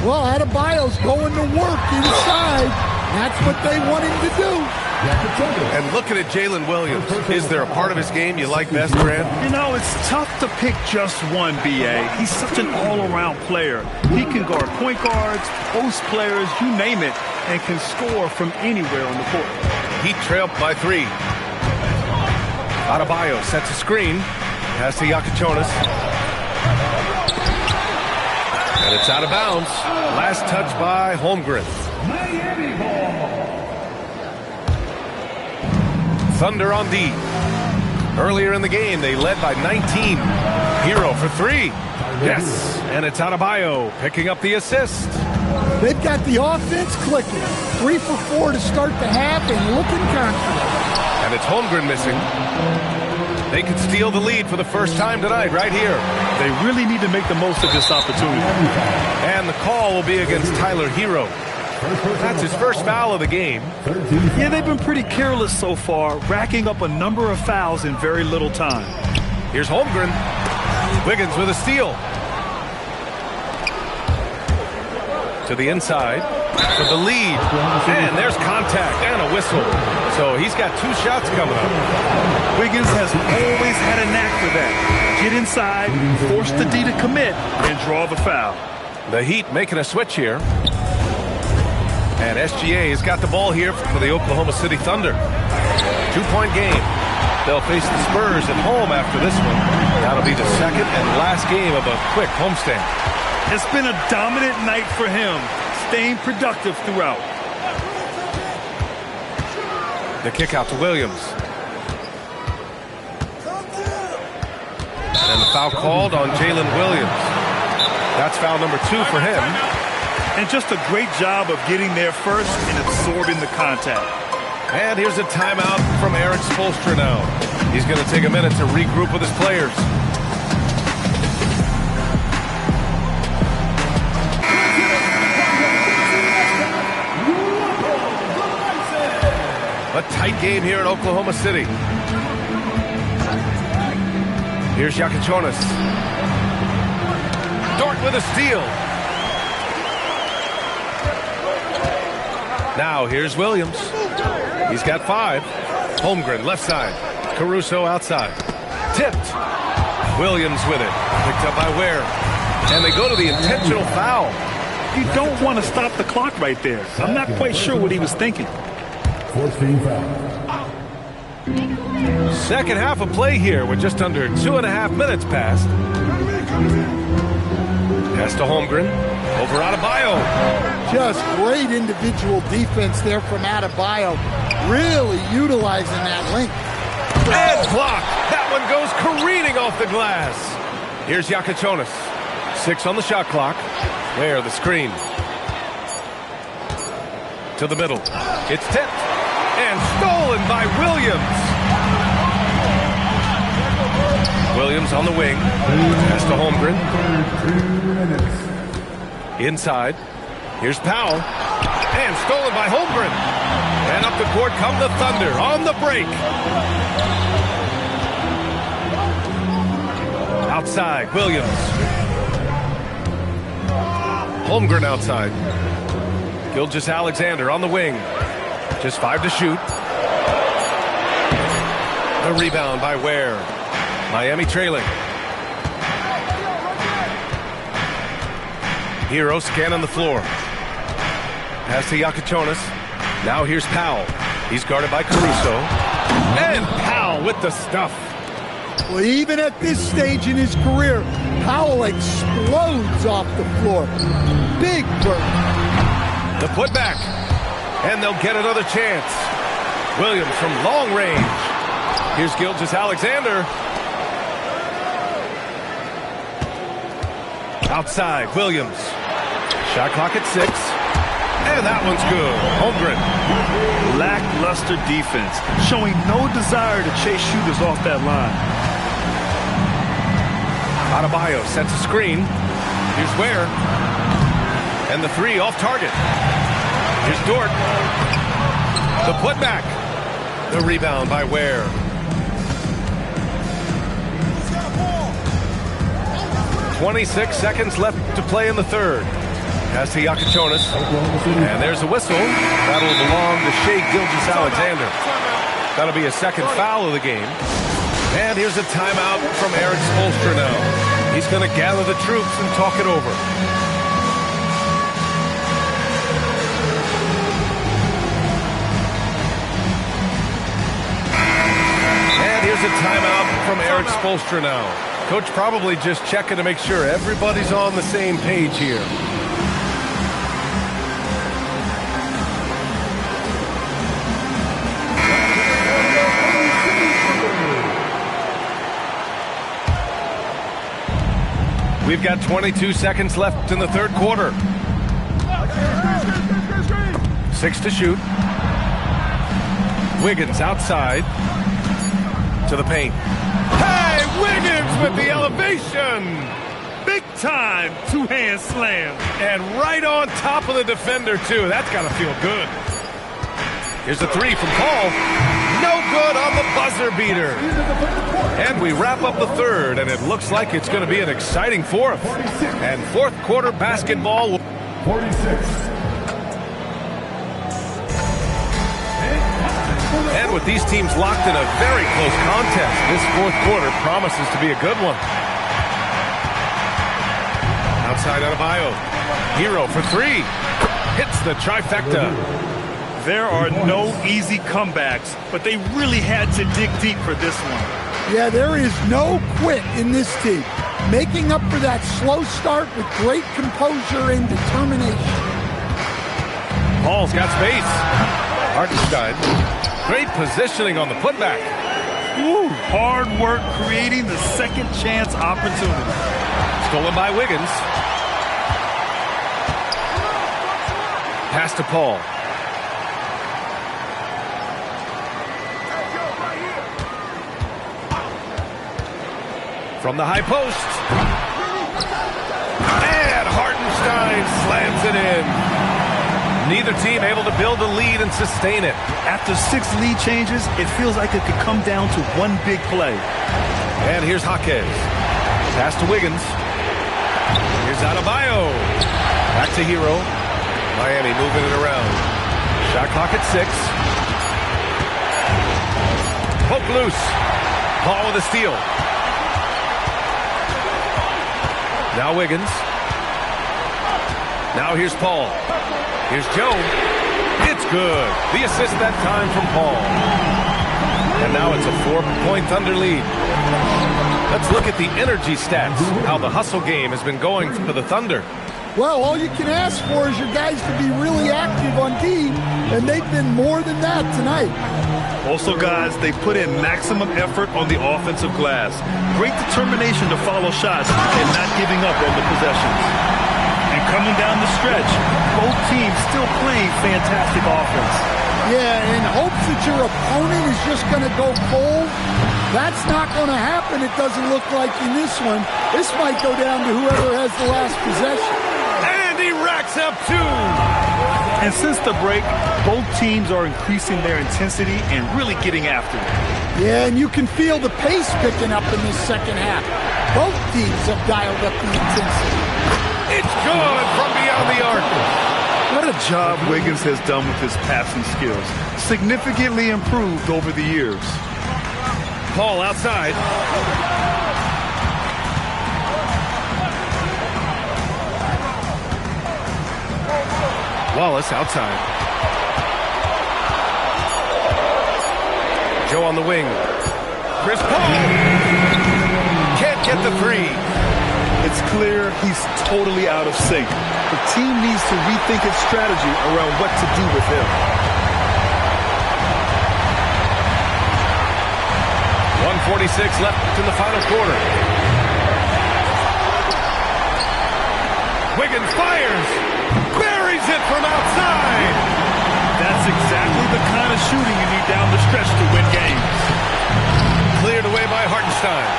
Well, Adebayo's going to work inside. That's what they want him to do. And looking at Jalen Williams, is there a part of his game you like best, Grant? You know, it's tough to pick just one, B.A. He's such an all-around player. He can guard point guards, post players, you name it, and can score from anywhere on the court. Heat trail by 3. Adebayo sets a screen. Pass to Iaquintas. And it's out of bounds. Last touch by Holmgren. Thunder on D. Earlier in the game, they led by 19. Hero for 3. Yes. And it's Adebayo picking up the assist. They've got the offense clicking. 3 for 4 to start the half and looking confident. And it's Holmgren missing. They could steal the lead for the first time tonight right here. They really need to make the most of this opportunity. And the call will be against Tyler Hero. That's his first foul of the game. Yeah, they've been pretty careless so far, racking up a number of fouls in very little time. Here's Holmgren. Wiggins with a steal. To the inside. For the lead. And there's contact and a whistle. So he's got 2 shots coming up. Wiggins has always had a knack for that. Get inside, force the D to commit, and draw the foul. The Heat making a switch here. And SGA has got the ball here for the Oklahoma City Thunder. 2-point game. They'll face the Spurs at home after this one. That'll be the second and last game of a quick homestand. It's been a dominant night for him, staying productive throughout. The kick out to Williams. And the foul called on Jalen Williams. That's foul number 2 for him. And just a great job of getting there first and absorbing the contact. And here's a timeout from Eric Spoelstra now. He's going to take a minute to regroup with his players. A tight game here in Oklahoma City. Here's Jakic. Dort with a steal. Now here's Williams. He's got 5. Holmgren left side. Caruso outside. Tipped. Williams with it. Picked up by Ware. And they go to the intentional foul. You don't want to stop the clock right there. I'm not quite sure what he was thinking. 14 fouls. Second half of play here with just under 2.5 minutes passed. Pass to Holmgren. Over Adebayo. Just great individual defense there from Adebayo. Really utilizing that length. And block. That one goes careening off the glass. Here's Jakic. 6 on the shot clock. Where the screen. To the middle. It's tipped. And stolen by Williams. Williams on the wing. Pass to Holmgren. Inside. Here's Powell. And stolen by Holmgren. And up the court come the Thunder on the break. Outside, Williams. Holmgren outside. Gilgeous-Alexander on the wing. Just 5 to shoot. The rebound by Ware. Miami trailing. Hero scanning the floor. Pass to Jakic. Now here's Powell. He's guarded by Caruso. And Powell with the stuff. Well, even at this stage in his career, Powell explodes off the floor. Big burn. The putback. And they'll get another chance. Williams from long range. Here's Gilgeous-Alexander. Outside, Williams. Shot clock at 6. And that one's good. Holmgren. Lackluster defense, showing no desire to chase shooters off that line. Adebayo sets a screen. Here's Ware. And the 3 off target. Here's Dort. The putback. The rebound by Ware. .26 seconds left to play in the third. Pass to Jakic. And there's a whistle. That'll belong to Shai Gilgeous-Alexander. That'll be a second foul of the game. And here's a timeout from Eric Spoelstra now. He's going to gather the troops and talk it over. And here's a timeout from Eric Spoelstra now. Coach probably just checking to make sure everybody's on the same page here. We've got 22 seconds left in the third quarter. 6 to shoot. Wiggins outside to the paint. Hey, Wiggins with the elevation! Big Big-time two-hand slam. And right on top of the defender, too. That's got to feel good. Here's the three from Paul. No good on the buzzer beater. And we wrap up the third, and it looks like it's going to be an exciting fourth. And fourth quarter basketball. 46. And with these teams locked in a very close contest, this fourth quarter promises to be a good one. Outside Adebayo. Hero for three. Hits the trifecta. There are no easy comebacks, but they really had to dig deep for this one. Yeah, there is no quit in this team. Making up for that slow start with great composure and determination. Paul's got space. Hartenstein. Great positioning on the putback. Ooh, hard work creating the second chance opportunity. Stolen by Wiggins. Pass to Paul. From the high post. And Hartenstein slams it in. Neither team able to build a lead and sustain it. After 6 lead changes, it feels like it could come down to one big play. And here's Jaquez. Pass to Wiggins. Here's Adebayo. Back to Hero. Miami moving it around. Shot clock at 6. Poke loose. Paul with a steal. Now Wiggins. Now here's Paul. Here's Joe. It's good. The assist that time from Paul. And now it's a 4-point Thunder lead. Let's look at the energy stats, how the hustle game has been going for the Thunder. Well, all you can ask for is your guys to be really active on D, and they've been more than that tonight. Also, guys, they put in maximum effort on the offensive glass. Great determination to follow shots and not giving up on the possessions. And coming down the stretch, both teams still playing fantastic offense. Yeah, in hopes that your opponent is just going to go cold, that's not going to happen, it doesn't look like in this one. This might go down to whoever has the last possession. And he racks up 2. And since the break, both teams are increasing their intensity and really getting after it. Yeah, and you can feel the pace picking up in this second half. Both teams have dialed up the intensity. It's good from beyond the arc. What a job Wiggins has done with his passing skills. Significantly improved over the years. Paul outside. Wallace outside. Joe on the wing. Chris Paul. Can't get the 3. It's clear he's totally out of sync. The team needs to rethink its strategy around what to do with him. 1:46 left in the final quarter. Wiggins fires. Buries it from outside. That's exactly the kind of shooting you need down the stretch to win games. Cleared away by Hartenstein.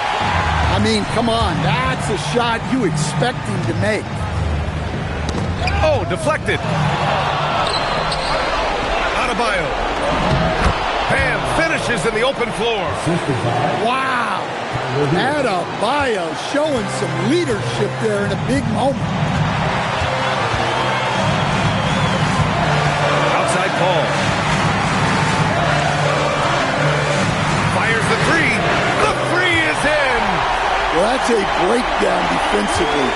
I mean, come on, that's a shot you expect him to make. Oh, deflected. Adebayo. Bam, finishes in the open floor. Wow. Adebayo showing some leadership there in a big moment. Outside Paul. Fires the 3. The 3 is in. Well, that's a breakdown defensively.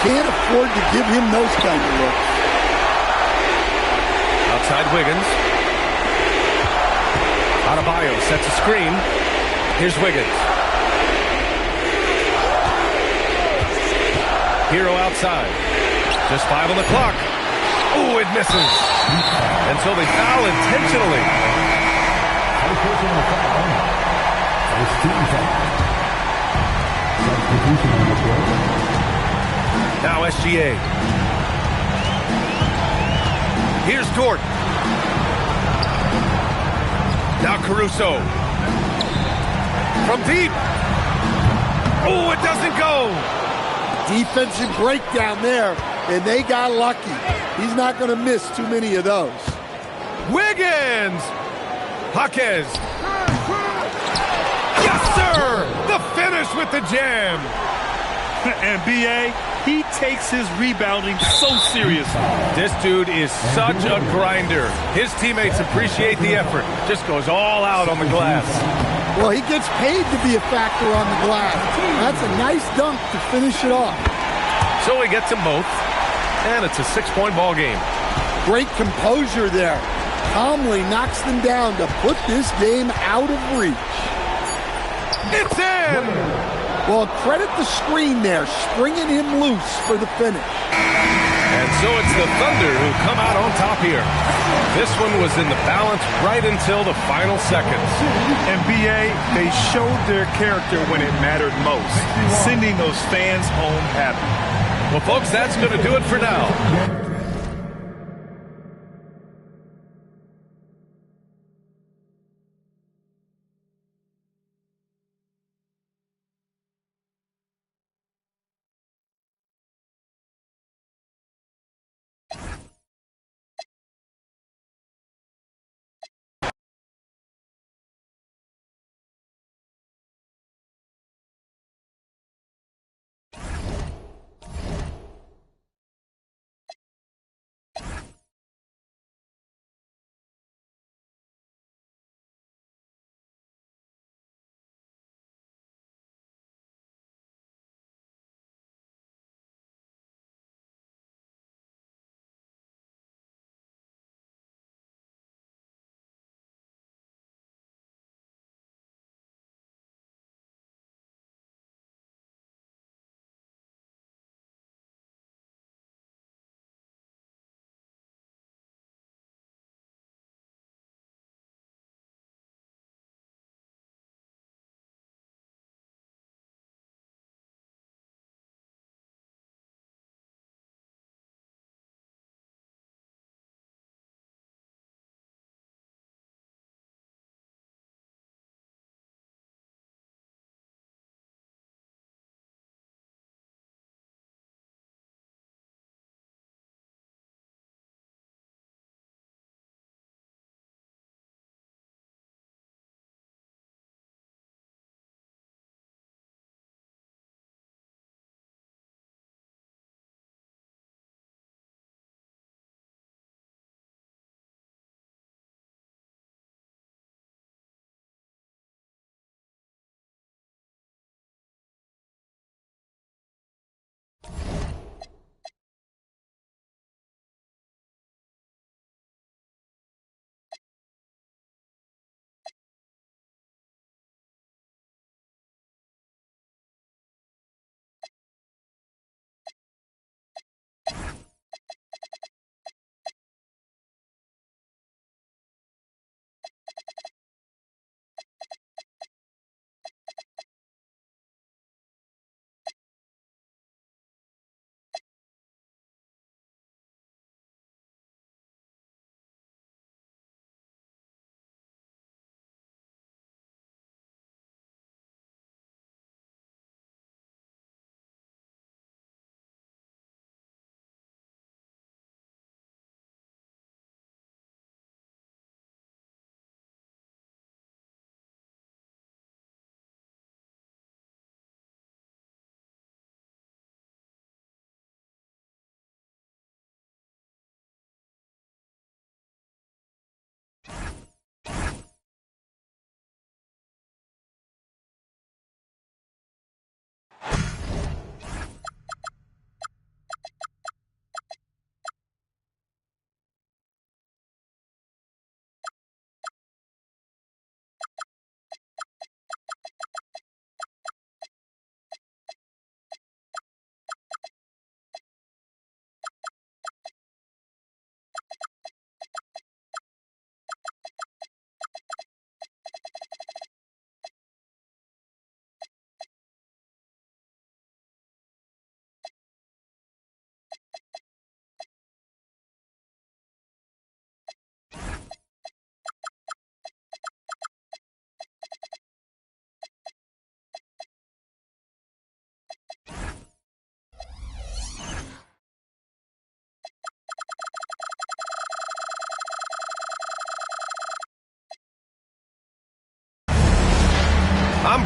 Can't afford to give him those kind of looks. Outside Wiggins. Adebayo sets a screen. Here's Wiggins. Hero outside. Just 5 on the clock. Oh, it misses. And so they foul intentionally. Now SGA. Here's Dort. Now Caruso. From deep. Oh, it doesn't go. defensive breakdown there, and they got lucky. He's not going to miss too many of those. Wiggins! Jaquez. Yes, sir! The finish with the jam. And B.A., he takes his rebounding so seriously. This dude is such a grinder. His teammates appreciate the effort. Just goes all out on the glass. Well, he gets paid to be a factor on the glass. That's a nice dunk to finish it off. So he gets them both, and it's a 6-point ball game. Great composure there. Calmly knocks them down to put this game out of reach. It's in! Well, credit the screen there, springing him loose for the finish. And so it's the Thunder who come out on top here. This one was in the balance right until the final seconds. And B.A., they showed their character when it mattered most, sending those fans home happy. Well, folks, that's going to do it for now.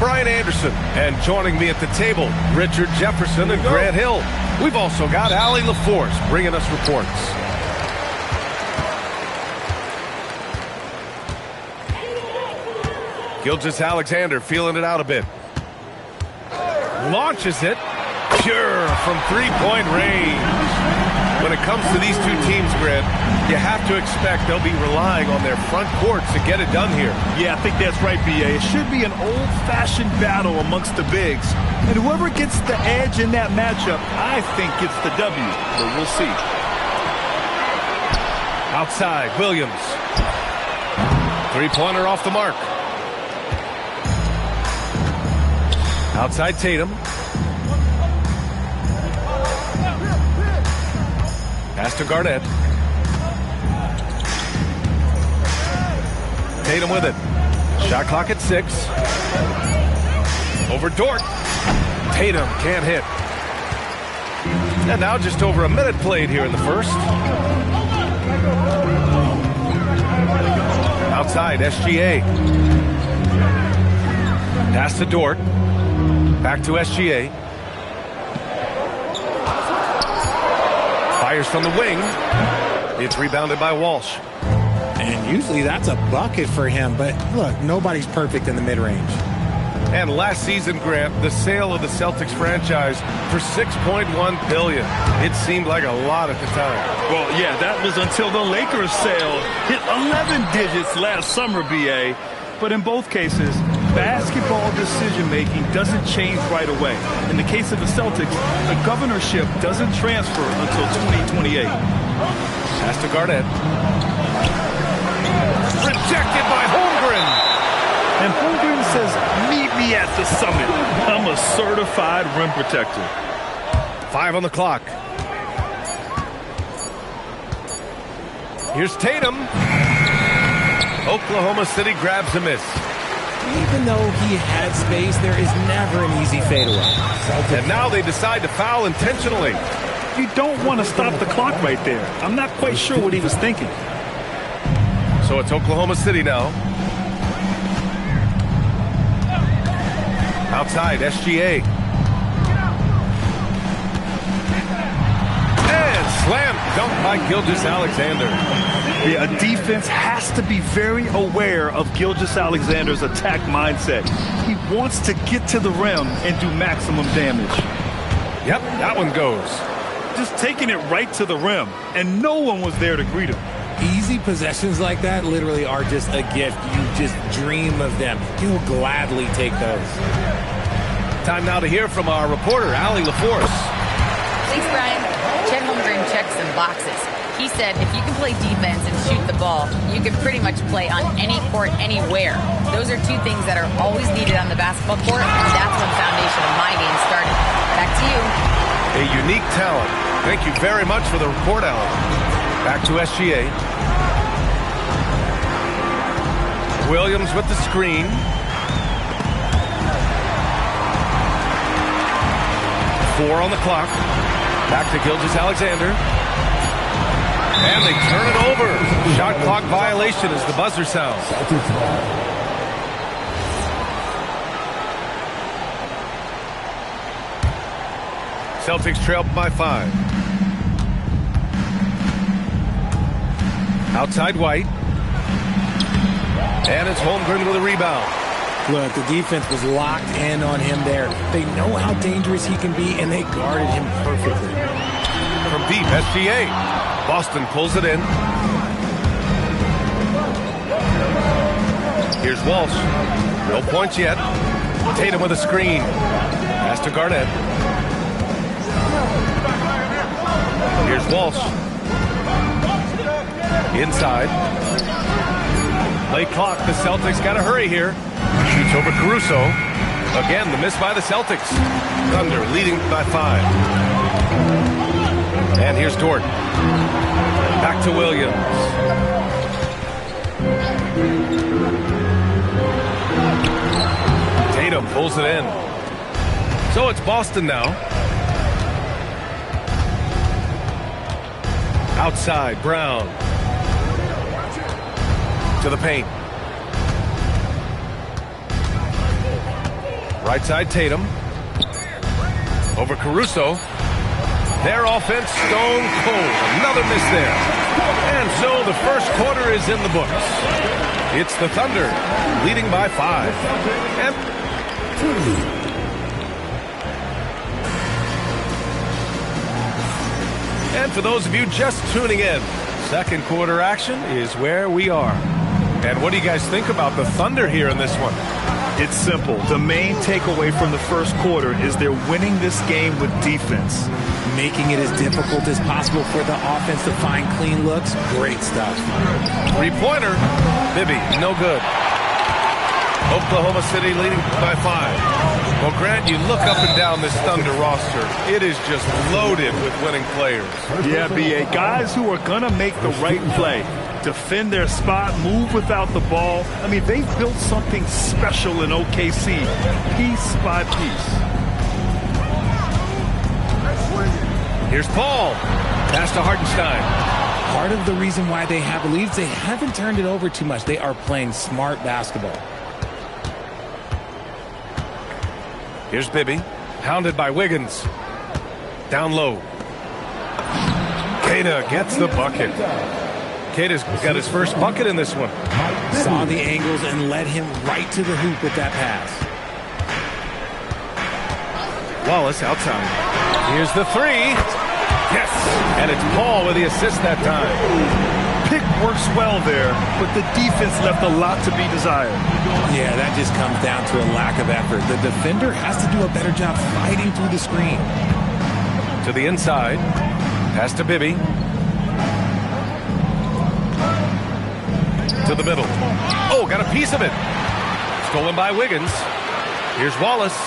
Brian Anderson. And joining me at the table, Richard Jefferson and Grant Hill. We've also got Allie LaForce bringing us reports. Gilgeous-Alexander feeling it out a bit. Launches it. Pure from three-point range. When it comes to these two teams, Grant, you have to expect they'll be relying on their front court to get it done here. Yeah, I think that's right, B.A. It should be an old-fashioned battle amongst the bigs. And whoever gets the edge in that matchup, I think gets the W. But we'll see. Outside, Williams. Three-pointer off the mark. Outside Tatum. Pass to Garnett. Tatum with it. Shot clock at 6. Over Dort. Tatum can't hit. And now just over a minute played here in the first. Outside, SGA. Pass to Dort. Back to SGA. Fires from the wing. It's rebounded by Walsh. And usually that's a bucket for him, but look, nobody's perfect in the mid-range. And last season, Grant, the sale of the Celtics franchise for $6.1 billion. It seemed like a lot at the time. Well, yeah, that was until the Lakers sale hit 11 digits last summer, B.A. But in both cases, basketball decision-making doesn't change right away. In the case of the Celtics, the governorship doesn't transfer until 2028. Pass to Garnett. Rejected by Holmgren. And Holmgren says, meet me at the summit. I'm a certified rim protector. 5 on the clock. Here's Tatum. Oklahoma City grabs a miss. Even though he had space, there is never an easy fadeaway. And now they decide to foul intentionally. You don't want to stop the clock right there. I'm not quite sure what he was thinking. So it's Oklahoma City now. Outside, SGA. And slam dunk by Gilgeous-Alexander. Yeah, a defense has to be very aware of Gilgeous-Alexander's attack mindset. He wants to get to the rim and do maximum damage. Yep, that one goes. Just taking it right to the rim, and no one was there to greet him. Easy possessions like that literally are just a gift. You just dream of them. He'll gladly take those. Time now to hear from our reporter, Allie LaForce. Thanks, Brian. Chet Holmgren checks some boxes. He said if you can play defense and shoot the ball, you can pretty much play on any court, anywhere. Those are two things that are always needed on the basketball court, and that's when the foundation of my game started. Back to you. A unique talent. Thank you very much for the report, Allie. Back to SGA. Williams with the screen. Four on the clock. Back to Gilgeous-Alexander. And they turn it over. Shot clock violation as the buzzer sounds. Celtics trail by 5. Outside White. And it's Holmgren with a rebound. Look, the defense was locked in on him there. They know how dangerous he can be, and they guarded him perfectly. From deep, SGA. Boston pulls it in. Here's Walsh. No points yet. Tatum with a screen. Pass to Garnett. Here's Walsh. Inside. Late clock. The Celtics got to hurry here. Shoots over Caruso. Again, the miss by the Celtics. Thunder leading by 5. And here's Dort. Back to Williams. Tatum pulls it in. So it's Boston now. Outside, Brown. To the paint. Right side Tatum. Over Caruso. Their offense stone cold. Another miss there. And so the first quarter is in the books. It's the Thunder leading by 5. And for those of you just tuning in, second quarter action is where we are. And what do you guys think about the Thunder here in this one? It's simple. The main takeaway from the first quarter is they're winning this game with defense. Making it as difficult as possible for the offense to find clean looks. Great stuff. Three-pointer. Bibby, no good. Oklahoma City leading by 5. Well, Grant, you look up and down this Thunder roster. It is just loaded with winning players. Yeah, B.A. Guys who are going to make the right play. Defend their spot, move without the ball. I mean, they've built something special in OKC, piece by piece. Here's Paul. Pass to Hartenstein. Part of the reason why they have leads, they haven't turned it over too much. They are playing smart basketball. Here's Bibby. Hounded by Wiggins. Down low. Queta gets the bucket. Queta's got his first bucket in this one. Saw the angles and led him right to the hoop with that pass. Wallace outside. Here's the three. Yes! And it's Paul with the assist that time. Pick works well there, but the defense left a lot to be desired. Yeah, that just comes down to a lack of effort. The defender has to do a better job fighting through the screen. To the inside. Pass to Bibby. To the middle. Oh, got a piece of it. Stolen by Wiggins. Here's Wallace.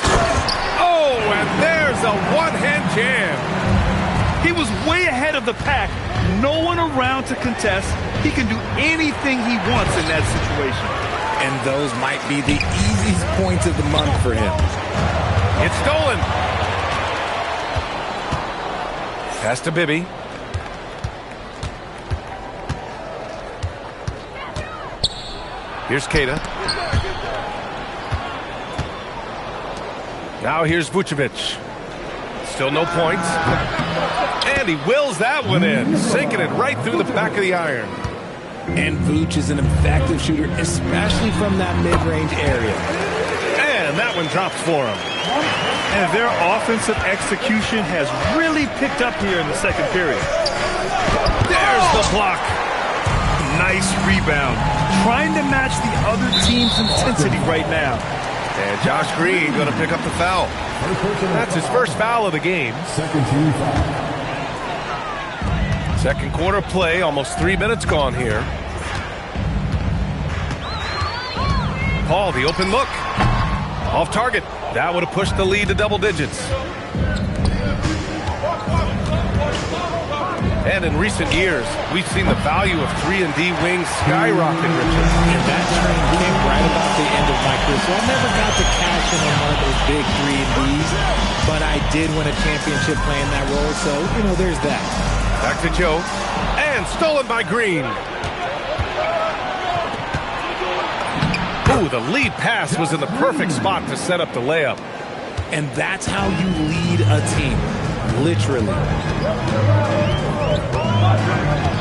Oh, and there's a one-hand jam. He was way ahead of the pack. No one around to contest. He can do anything he wants in that situation. And those might be the easiest points of the month for him. It's stolen. Pass to Bibby. Here's Queta. Now here's Vucevic. Still no points. And he wills that one in, sinking it right through the back of the iron. And Vooch is an effective shooter, especially from that mid-range area. And that one drops for him. And their offensive execution has really picked up here in the second period. There's the block. Nice rebound. Trying to match the other team's intensity right now. And Josh Green going to pick up the foul. That's his first foul of the game. Second team foul. Second quarter play, almost 3 minutes gone here. Paul, the open look. Off target. That would have pushed the lead to double digits. And in recent years, we've seen the value of 3-and-D wings skyrocket, Richard. And that trend came right about the end of my career. So I never got to cash in on one of those big 3-and-Ds, but I did win a championship playing that role, so, there's that. Back to Joe. And stolen by Green. Ooh, the lead pass was in the perfect spot to set up the layup. And that's how you lead a team, literally.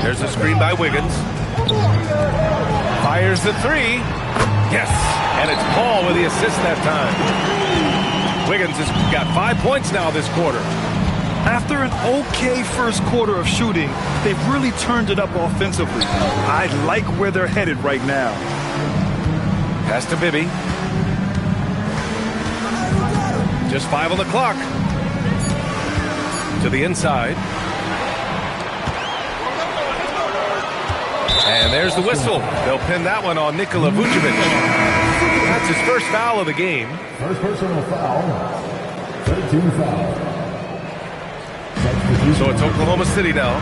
There's a screen by Wiggins. Fires the three. Yes, and it's Paul with the assist that time. Wiggins has got 5 points now this quarter. After an okay first quarter of shooting, they've really turned it up offensively. I like where they're headed right now. Pass to Bibby. Just 5 on the clock. To the inside. And there's the whistle. They'll pin that one on Nikola Vucevic. That's his first foul of the game. First personal foul. 13 foul. So it's Oklahoma City now.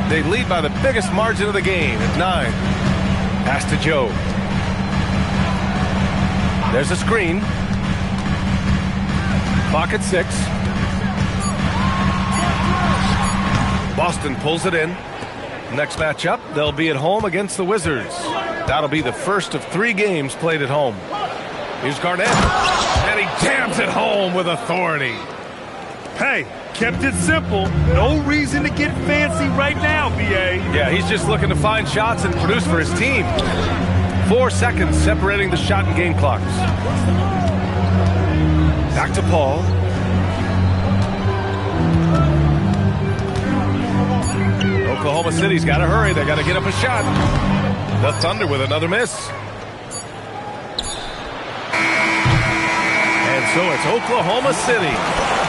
They lead by the biggest margin of the game at 9. Pass to Joe. There's a screen. Clock at 6. Boston pulls it in. Next matchup, they'll be at home against the Wizards. That'll be the first of 3 games played at home. Here's Garnett. And he he jams it home with authority. Hey, kept it simple. No reason to get fancy right now, B.A. Yeah, he's just looking to find shots and produce for his team. 4 seconds separating the shot and game clocks. Back to Paul. Oklahoma City's got to hurry. They got to get up a shot. The Thunder with another miss. And so it's Oklahoma City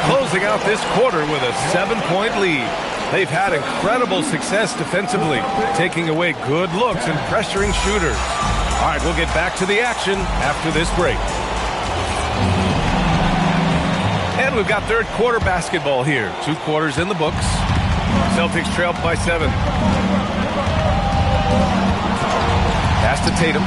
closing out this quarter with a 7-point lead. They've had incredible success defensively, taking away good looks and pressuring shooters. All right, we'll get back to the action after this break. And we've got third quarter basketball here. 2 quarters in the books. Celtics trailed by 7. Pass to Tatum.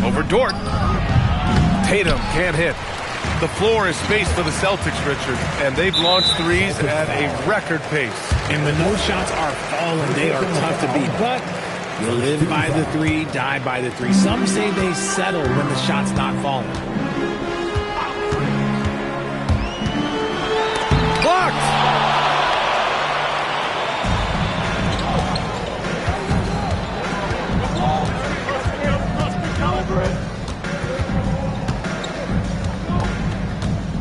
Over Dort. Tatum can't hit. The floor is spaced for the Celtics, Richard, and they've launched threes at a record pace. And when those shots are falling, they are tough to beat. But you live by the 3, die by the 3. Some say they settle when the shot's not falling. Blocked!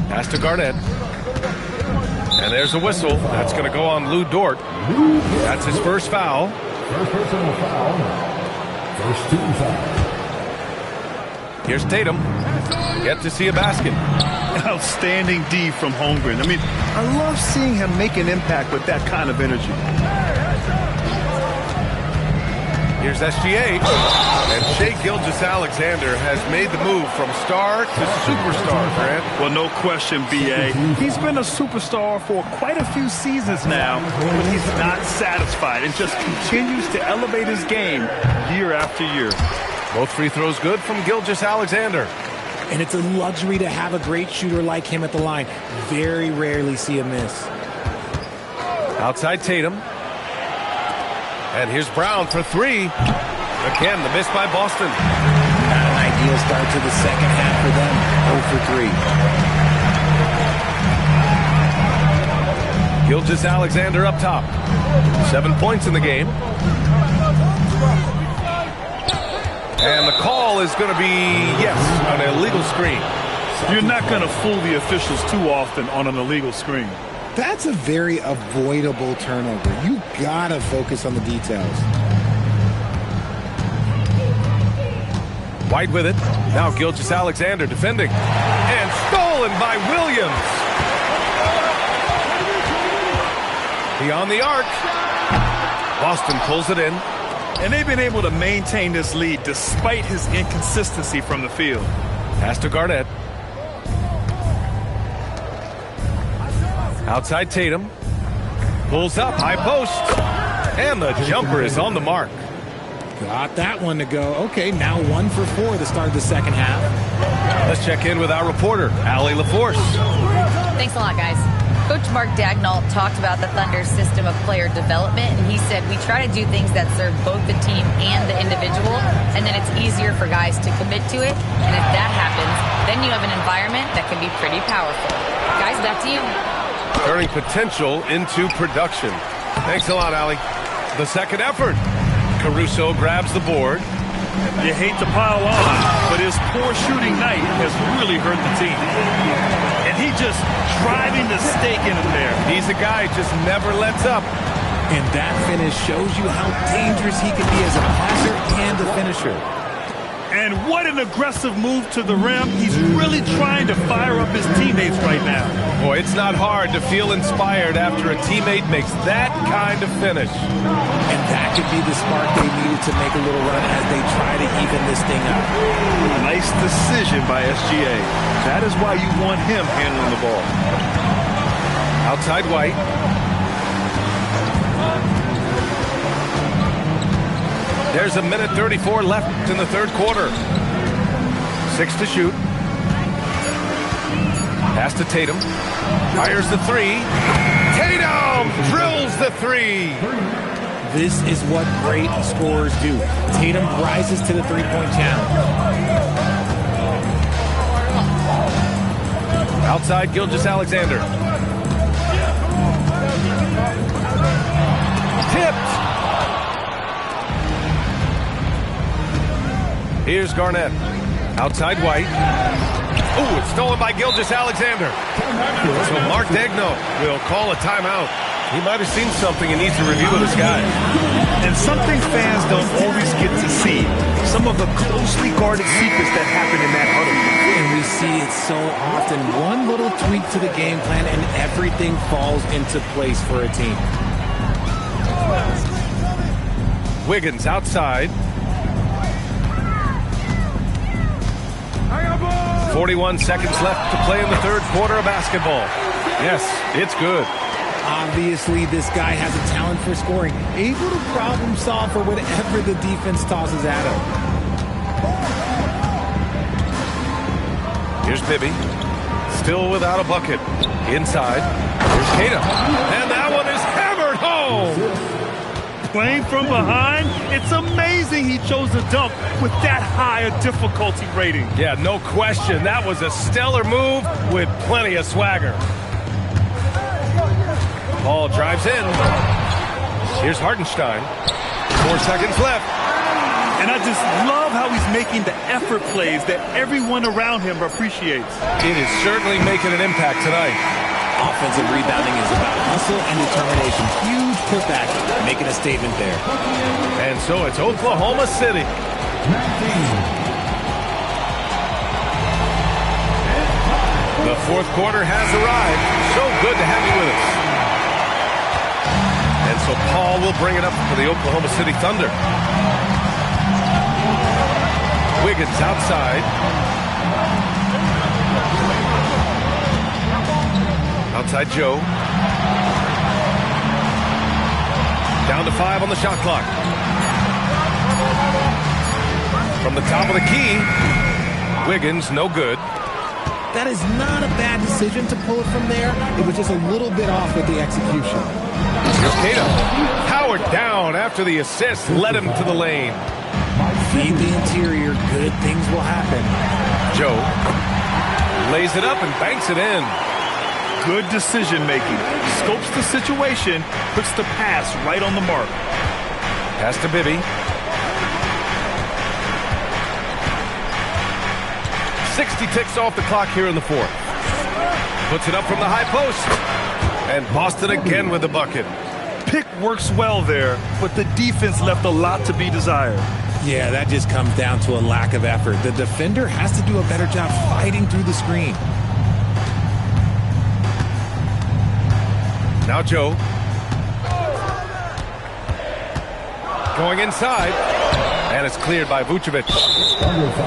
Pass to Garnett. And there's a whistle. That's going to go on Lou Dort. That's his first foul. First personal foul. First team foul. Here's Tatum. Yet to see a basket. Outstanding D from Holmgren. I mean, I love seeing him make an impact with that kind of energy. Here's SGA. And Shai Gilgeous-Alexander has made the move from star to superstar, Grant. Well, no question, B.A. He's been a superstar for quite a few seasons now, but he's not satisfied and just continues to elevate his game year after year. Both free throws good from Gilgeous-Alexander. And it's a luxury to have a great shooter like him at the line. Very rarely see a miss. Outside Tatum. And here's Brown for 3. Again, the miss by Boston. Not an ideal start to the second half for them. 0 for 3. Gilgeous-Alexander up top. 7 points in the game. And the call is going to be, yes, an illegal screen. You're not going to fool the officials too often on an illegal screen. That's a very avoidable turnover. You gotta focus on the details. White with it. Now Gilgeous-Alexander defending. And stolen by Williams. Beyond the arc. Boston pulls it in. And they've been able to maintain this lead despite his inconsistency from the field. Pass to Garnett. Outside Tatum. Pulls up, high post. And the jumper is on the mark. Got that one to go. Okay, now 1 for 4 to start the second half. Let's check in with our reporter, Allie LaForce. Thanks a lot, guys. Coach Mark Daigneault talked about the Thunder's system of player development, and he said, we try to do things that serve both the team and the individual, and then it's easier for guys to commit to it. And if that happens, then you have an environment that can be pretty powerful. Guys, back to you. Turning potential into production. Thanks a lot, Allie. The second effort. Caruso grabs the board. You hate to pile on, but his poor shooting night has really hurt the team. And he just driving the stake in him there. He's a guy who just never lets up. And that finish shows you how dangerous he can be as a passer and a finisher. And what an aggressive move to the rim. He's really trying to fire up his teammates right now. Boy, it's not hard to feel inspired after a teammate makes that kind of finish. And that could be the spark they needed to make a little run as they try to even this thing up. Nice decision by SGA. That is why you want him handling the ball. Outside White. There's a minute 34 left in the third quarter. 6 to shoot. Pass to Tatum. Fires the 3. Tatum drills the 3. This is what great scorers do. Tatum rises to the three-point challenge. Outside, Gilgeous-Alexander. Tipped. Here's Garnett. Outside White. Ooh, it's stolen by Gilgeous-Alexander. So Mark Daigneault will call a timeout. He might have seen something and needs to review with his guys. And something fans don't always get to see. Some of the closely guarded secrets that happen in that huddle. And we see it so often. One little tweak to the game plan and everything falls into place for a team. Wiggins outside. 41 seconds left to play in the third quarter of basketball. Yes, it's good. Obviously, this guy has a talent for scoring. Able to problem solve for whatever the defense tosses at him. Here's Bibby. Still without a bucket. Inside. Here's Tatum. And that one is hammered home. Playing from behind, it's amazing he chose to dunk with that high a difficulty rating. Yeah, no question. That was a stellar move with plenty of swagger. Ball drives in. Here's Hartenstein. 4 seconds left. And I just love how he's making the effort plays that everyone around him appreciates. It is certainly making an impact tonight. Offensive rebounding is about hustle and determination. Huge putback, making a statement there. And so it's Oklahoma City. The fourth quarter has arrived. So good to have you with us. And so Paul will bring it up for the Oklahoma City Thunder. Wiggins outside. Outside Joe. Down to 5 on the shot clock. From the top of the key. Wiggins, no good. That is not a bad decision to pull it from there. It was just a little bit off with the execution. Here's Tatum. Powered down after the assist led him to the lane. Feed the interior. Good things will happen. Joe lays it up and banks it in. Good decision making. Scopes the situation, puts the pass right on the mark. Pass to Bibby. 60 ticks off the clock here in the fourth. Puts it up from the high post. And Boston again with the bucket. Pick works well there, but the defense left a lot to be desired. Yeah, that just comes down to a lack of effort. The defender has to do a better job fighting through the screen. Now Joe. Going inside. And it's cleared by Vucevic.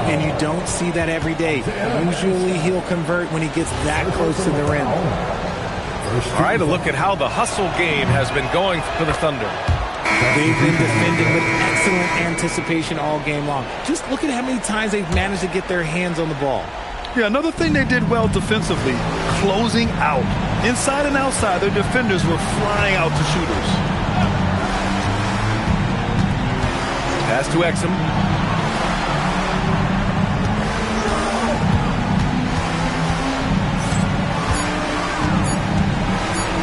And you don't see that every day. Usually he'll convert when he gets that close to the rim. All right, a look at how the hustle game has been going for the Thunder. They've been defending with excellent anticipation all game long. Just look at how many times they've managed to get their hands on the ball. Yeah, another thing they did well defensively, closing out. Inside and outside, their defenders were flying out to shooters. Pass to Exum.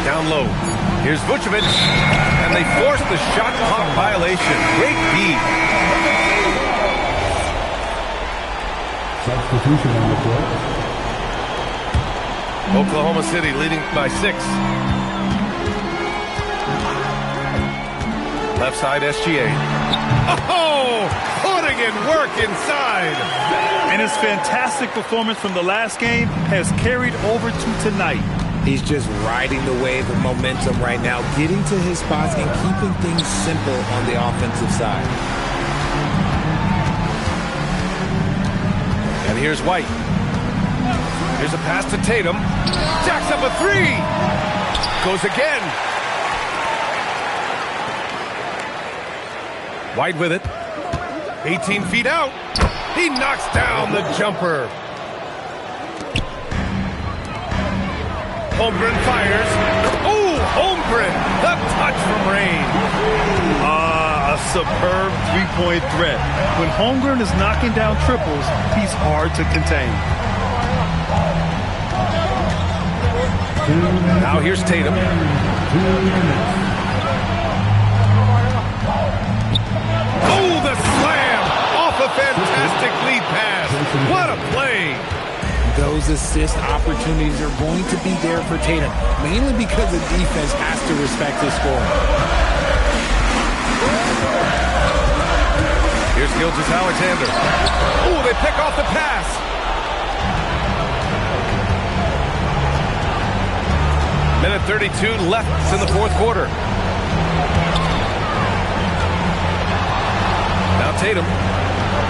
Down low. Here's Vucevic. And they force the shot clock violation. Great beat. Substitution on the court. Oklahoma City leading by 6. Left side SGA. Oh, putting in work inside. And his fantastic performance from the last game has carried over to tonight. He's just riding the wave of momentum right now, getting to his spots and keeping things simple on the offensive side. And here's White. Here's a pass to Tatum. Jacks up a 3. Goes again. White with it. 18 feet out. He knocks down the jumper. Holmgren fires. Oh, Holmgren Holmgren, the touch from range. A superb three-point threat. When Holmgren is knocking down triples, he's hard to contain. Now here's Tatum. Oh, the slam! Off a fantastic lead pass. What a play! Those assist opportunities are going to be there for Tatum, mainly because the defense has to respect his score. Here's Gilgeous-Alexander. Oh, they pick off the pass. Minute 32 left in the fourth quarter. Now Tatum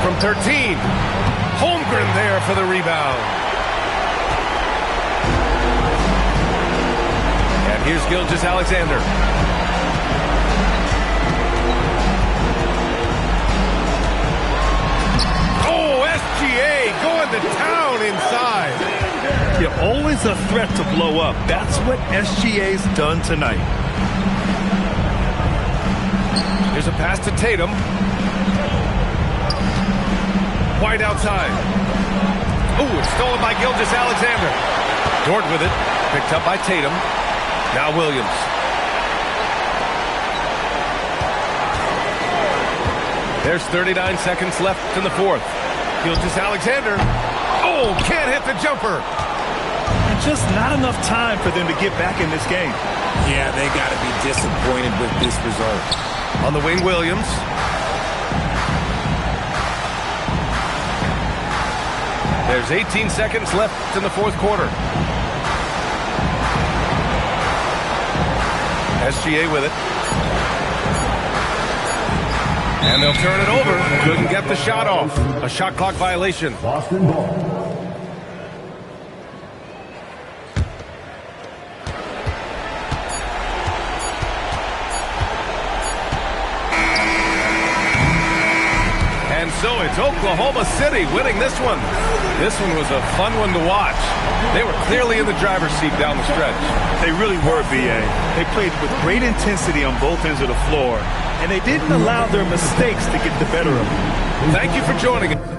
from 13. Holmgren there for the rebound. And here's Gilgeous-Alexander. Oh, SGA going to town inside. You're always a threat to blow up. That's what SGA's done tonight. Here's a pass to Tatum. White outside. Oh, it's stolen by Gilgeous-Alexander. Dort with it. Picked up by Tatum. Now Williams. There's 39 seconds left in the fourth. Gilgeous-Alexander. Oh, can't hit the jumper. And just not enough time for them to get back in this game. Yeah, they got to be disappointed with this result. On the wing, Williams. There's 18 seconds left in the fourth quarter. SGA with it. And they'll turn it over. Couldn't get the shot off. A shot clock violation. Boston ball. And so it's Oklahoma City winning this one. This one was a fun one to watch. They were clearly in the driver's seat down the stretch. They really were, BA. They played with great intensity on both ends of the floor, and they didn't allow their mistakes to get the better of them. Thank you for joining us.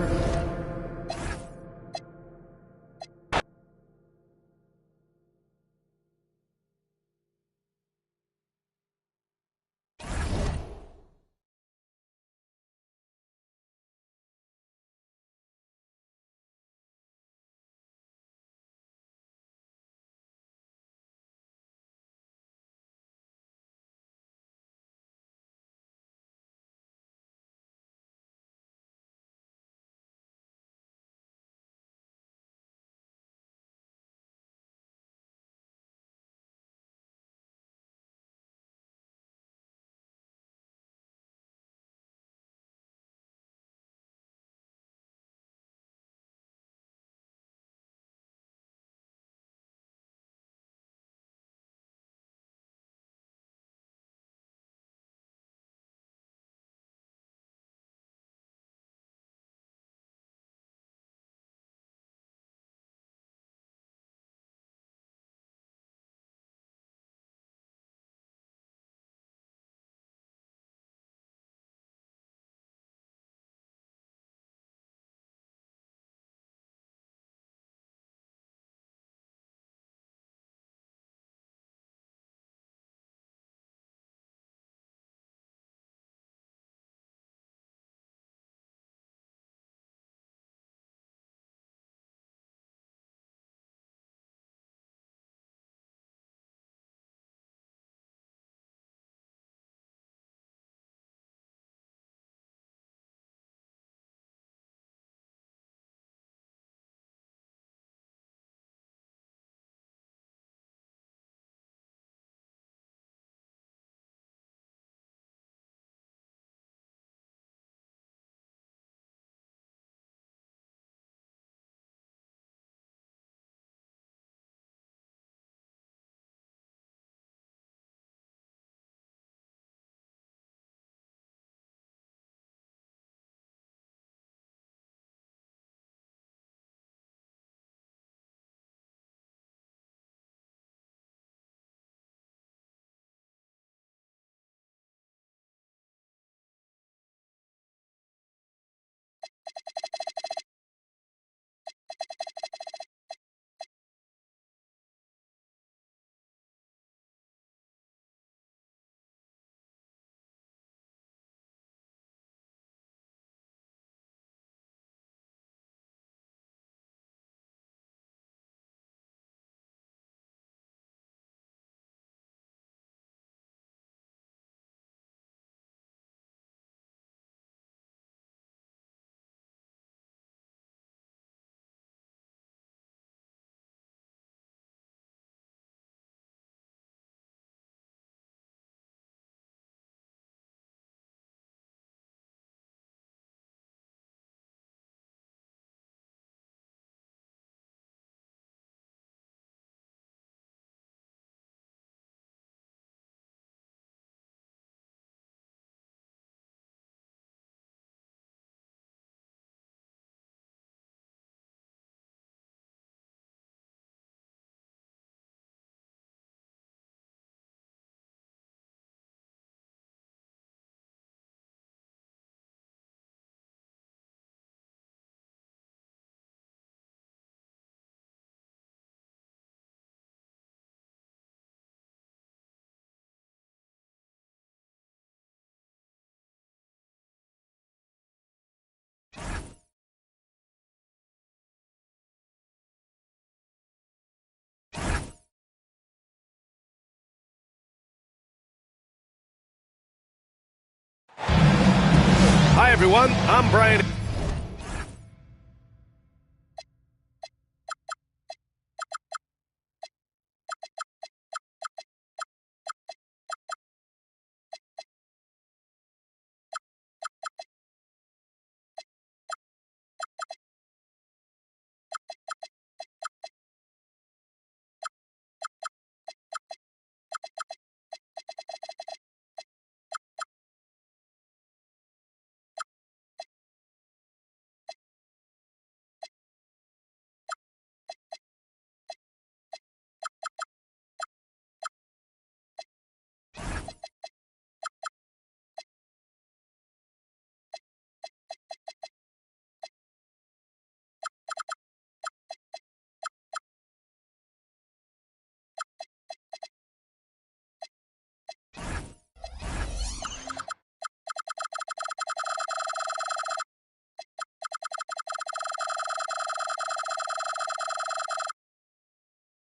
Hi, everyone. I'm Brian.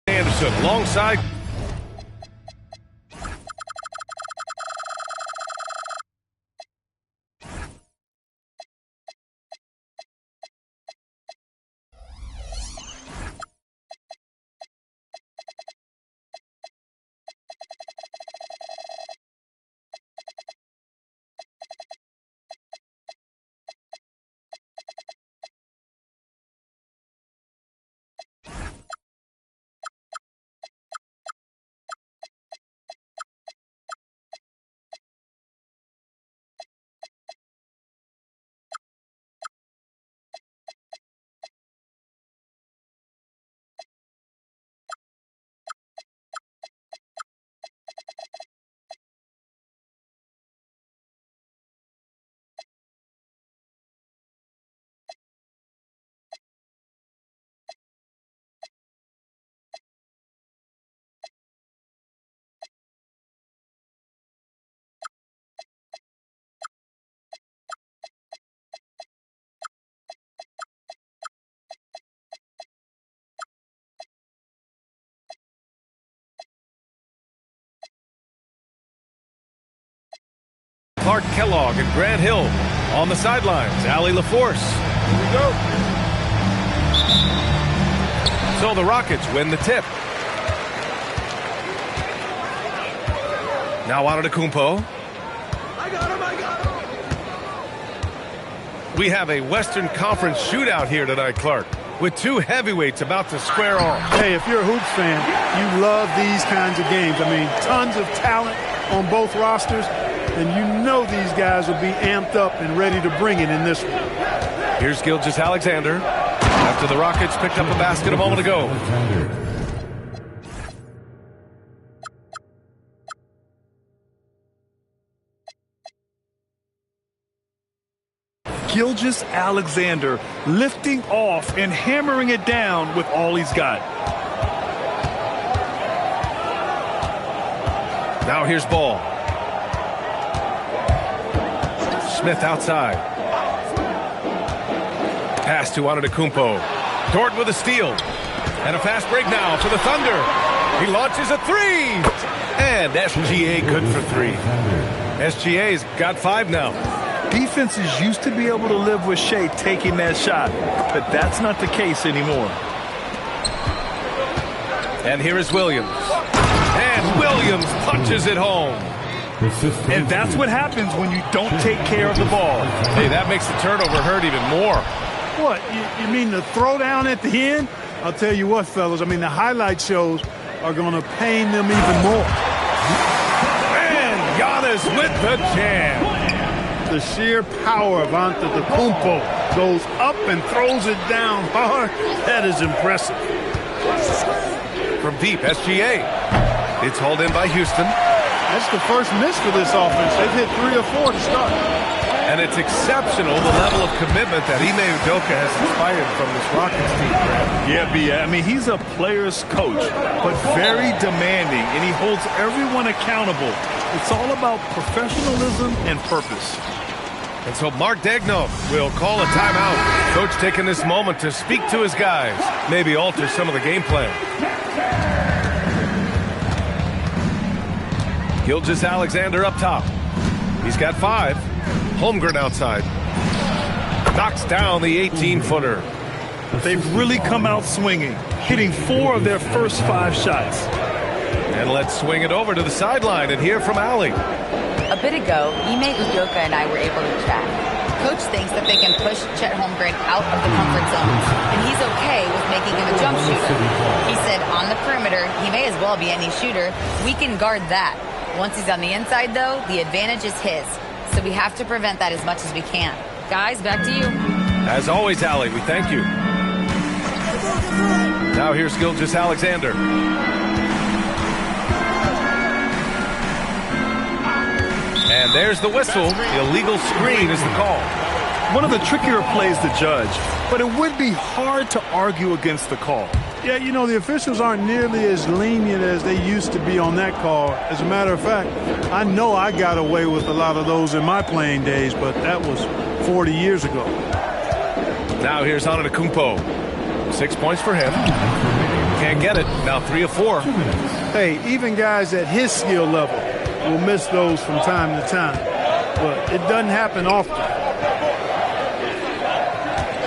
Anderson alongside. Clark Kellogg and Grant Hill on the sidelines. Allie LaForce. Here we go. So the Rockets win the tip. Now Antetokounmpo. I got him. We have a Western Conference shootout here tonight, Clark, with two heavyweights about to square off. Hey, if you're a Hoops fan, you love these kinds of games. I mean, tons of talent on both rosters, and you know these guys will be amped up and ready to bring it in this one. Here's Gilgeous-Alexander after the Rockets picked up a basket a moment ago. Gilgeous-Alexander lifting off and hammering it down with all he's got. Now here's Ball. Smith outside. Pass to Antetokounmpo. Dort with a steal. And a fast break now for the Thunder. He launches a three. And SGA good for three. SGA's got 5 now. Defenses used to be able to live with Shea taking that shot, but that's not the case anymore. And here is Williams. And Williams punches it home. And that's what happens when you don't take care of the ball. Hey, that makes the turnover hurt even more. What, you mean the throwdown at the end? I'll tell you what, fellas, I mean, the highlight shows are going to pain them even more. And Giannis with the jam. The sheer power of Antetokounmpo goes up and throws it down hard. That is impressive. From deep, SGA. It's hauled in by Houston. That's the first miss for this offense. They've hit 3 or 4 to start. And it's exceptional, the level of commitment that Ime Udoka has inspired from this Rockets team, Brad. Yeah, B. I mean, he's a player's coach, but very demanding, and he holds everyone accountable. It's all about professionalism and purpose. And so Mark Daigneault will call a timeout. Coach taking this moment to speak to his guys, maybe alter some of the game plan. Gilgeous-Alexander up top. He's got 5. Holmgren outside. Knocks down the 18-footer. They've really come out swinging, hitting 4 of their first 5 shots. And let's swing it over to the sideline and hear from Allie. A bit ago, Ime Udoka and I were able to chat. Coach thinks that they can push Chet Holmgren out of the comfort zone, and he's okay with making him a jump shooter. He said on the perimeter, he may as well be any shooter. We can guard that. Once he's on the inside, though, the advantage is his. So we have to prevent that as much as we can. Guys, back to you. As always, Allie, we thank you. Now here's Gilgeous-Alexander. And there's the whistle. Illegal screen is the call. One of the trickier plays to judge, but it would be hard to argue against the call. Yeah, you know, the officials aren't nearly as lenient as they used to be on that call. As a matter of fact, I know I got away with a lot of those in my playing days, but that was 40 years ago. Now here's Antetokounmpo. 6 points for him. Can't get it. Now 3 of 4. Hey, even guys at his skill level will miss those from time to time, but it doesn't happen often.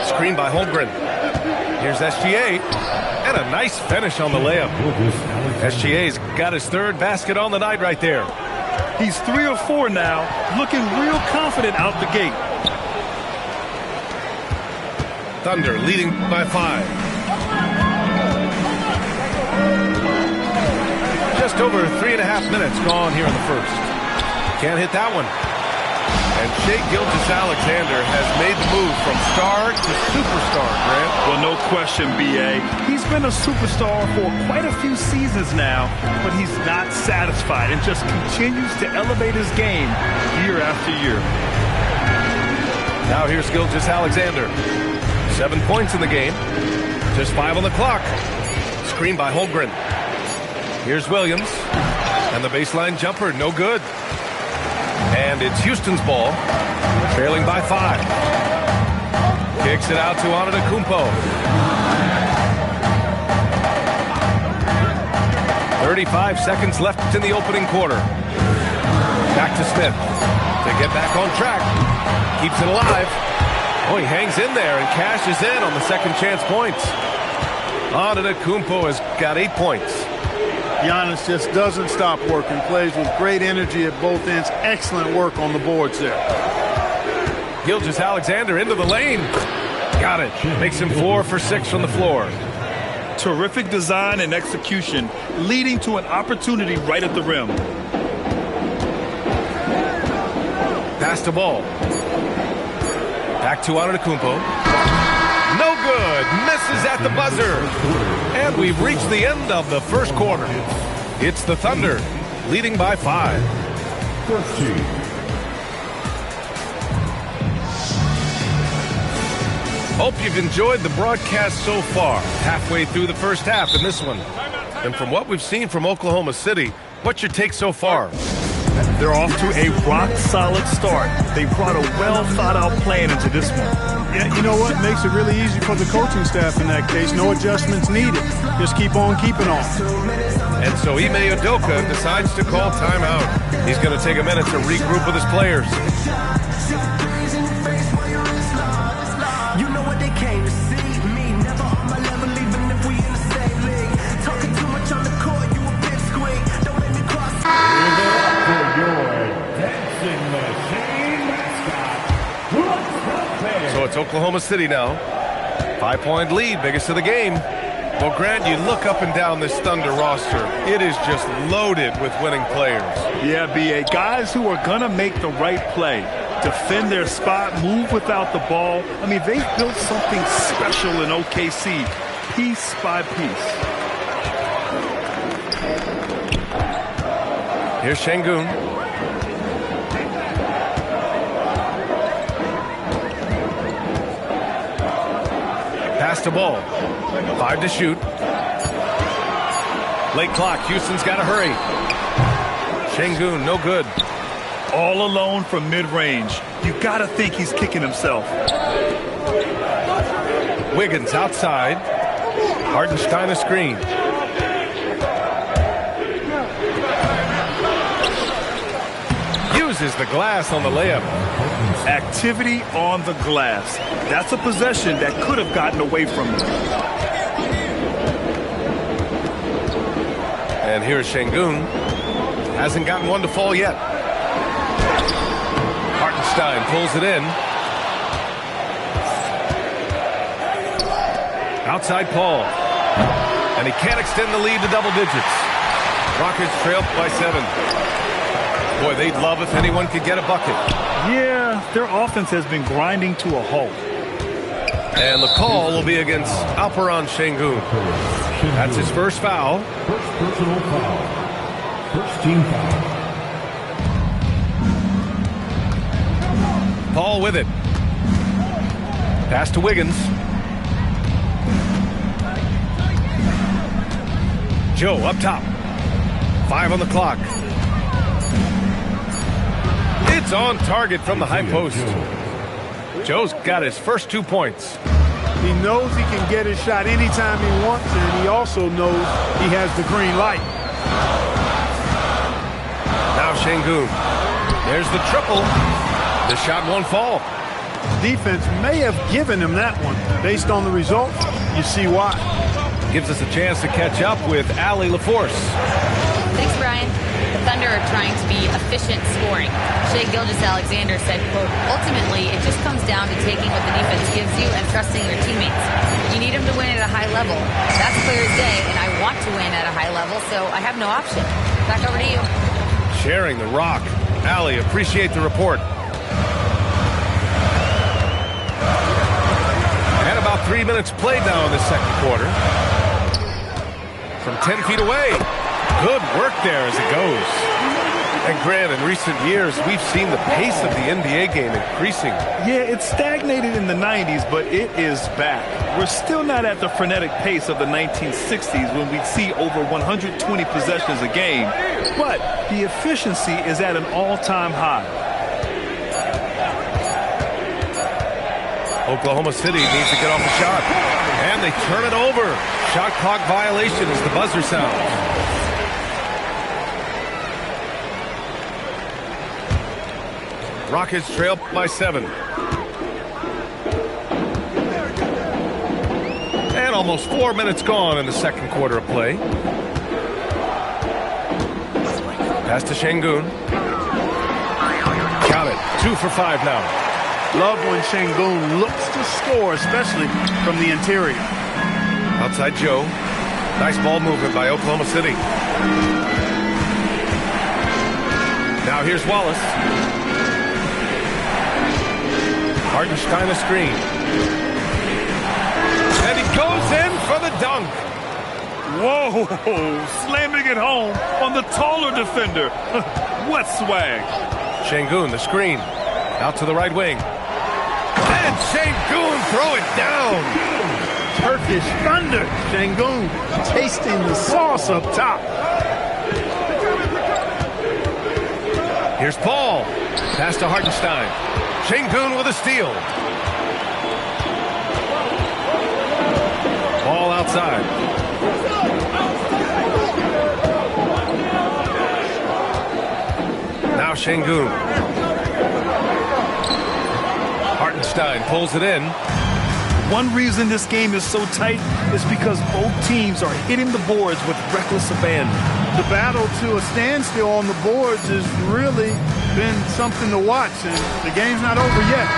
Screen by Holmgren. Here's SGA, and a nice finish on the layup. SGA's got his 3rd basket on the night right there. He's 3 of 4 now, looking real confident out the gate. Thunder leading by 5. Just over 3.5 minutes gone here in the first. Can't hit that one. And Shai Gilgeous-Alexander has made the move from star to superstar, Grant. Well, no question, B.A. He's been a superstar for quite a few seasons now, but he's not satisfied and just continues to elevate his game year after year. Now here's Gilgeous-Alexander. 7 points in the game. Just 5 on the clock. Screen by Holmgren. Here's Williams. And the baseline jumper, no good. And it's Houston's ball, trailing by 5. Kicks it out to Antetokounmpo. 35 seconds left in the opening quarter. Back to Smith to get back on track. Keeps it alive. Oh, he hangs in there and cashes in on the second chance points. Antetokounmpo has got 8 points. Giannis just doesn't stop working, plays with great energy at both ends. Excellent work on the boards there. Gilgeous-Alexander into the lane. Got it. Makes him 4 for 6 from the floor. Terrific design and execution, leading to an opportunity right at the rim. Pass the ball. Back to Antetokounmpo. No good. Misses at the buzzer. And we've reached the end of the first quarter. It's the Thunder leading by 5. 13. Hope you've enjoyed the broadcast so far. Halfway through the first half in this one. And from what we've seen from Oklahoma City, what's your take so far? They're off to a rock-solid start. They brought a well-thought-out plan into this one. Yeah, you know what? Makes it really easy for the coaching staff in that case. No adjustments needed. Just keep on keeping on. And so Ime Udoka decides to call timeout. He's going to take a minute to regroup with his players. You know what they came to see. Me, never on my level, even if we in the same league. Talking too much on the court, you a big squeak. Don't let me cross. So it's Oklahoma City now. 5-point lead, biggest of the game. Well, Grant, you look up and down this Thunder roster. It is just loaded with winning players. Yeah, B.A. Guys who are going to make the right play. Defend their spot, move without the ball. I mean, they've built something special in OKC, piece by piece. Here's Şengün. Pass the ball. 5 to shoot. Late clock. Houston's got to hurry. Şengün, no good. All alone from mid-range. You got to think he's kicking himself. Wiggins outside. Hartenstein a screen. uses the glass on the layup. Activity on the glass. That's a possession that could have gotten away from him. And here's Şengün. Hasn't gotten one to fall yet. Hartenstein pulls it in. Outside Paul. And he can't extend the lead to double digits. Rockets trail by 7. Boy, they'd love if anyone could get a bucket. Yeah, their offense has been grinding to a halt. And the call will be against Alperen Şengün. That's his first foul. First personal foul. First team foul. Paul with it. Pass to Wiggins. Joe up top. 5 on the clock. It's on target from the high post. Joe's got his first 2 points. He knows he can get his shot anytime he wants, and he also knows he has the green light. Now Şengün. There's the triple. The shot won't fall. Defense may have given him that one. Based on the result, you see why. Gives us a chance to catch up with Allie LaForce. Thanks, Brian. The Thunder are trying to be efficient scoring. Shai Gilgeous-Alexander said, quote, ultimately, it just comes down to taking what the defense gives you and trusting your teammates. You need them to win at a high level. That's clear as day, and I want to win at a high level, so I have no option. Back over to you. Sharing the rock. Allie, appreciate the report. And about 3 minutes played now in the second quarter. From 10 feet away. Good work there as it goes. And Grant, in recent years, we've seen the pace of the NBA game increasing. Yeah, it stagnated in the 90s, but it is back. We're still not at the frenetic pace of the 1960s when we'd see over 120 possessions a game, but the efficiency is at an all-time high. Oklahoma City needs to get off a shot. And they turn it over. Shot clock violation as the buzzer sounds. Rockets trail by 7. And almost 4 minutes gone in the second quarter of play. Pass to Şengün. Count it. 2 for 5 now. Love when Şengün looks to score, especially from the interior. Outside Joe. Nice ball movement by Oklahoma City. Now here's Wallace. Hartenstein a screen. And he goes in for the dunk. Whoa, slamming it home on the taller defender. What swag. Şengün, the screen. Out to the right wing. And Şengün throw it down. Turkish thunder. Şengün tasting the sauce up top. Here's Paul. Pass to Hartenstein. Şengün with a steal. Ball outside. Now Şengün. Hartenstein pulls it in. One reason this game is so tight is because both teams are hitting the boards with reckless abandon. The battle to a standstill on the boards has really been something to watch, and the game's not over yet.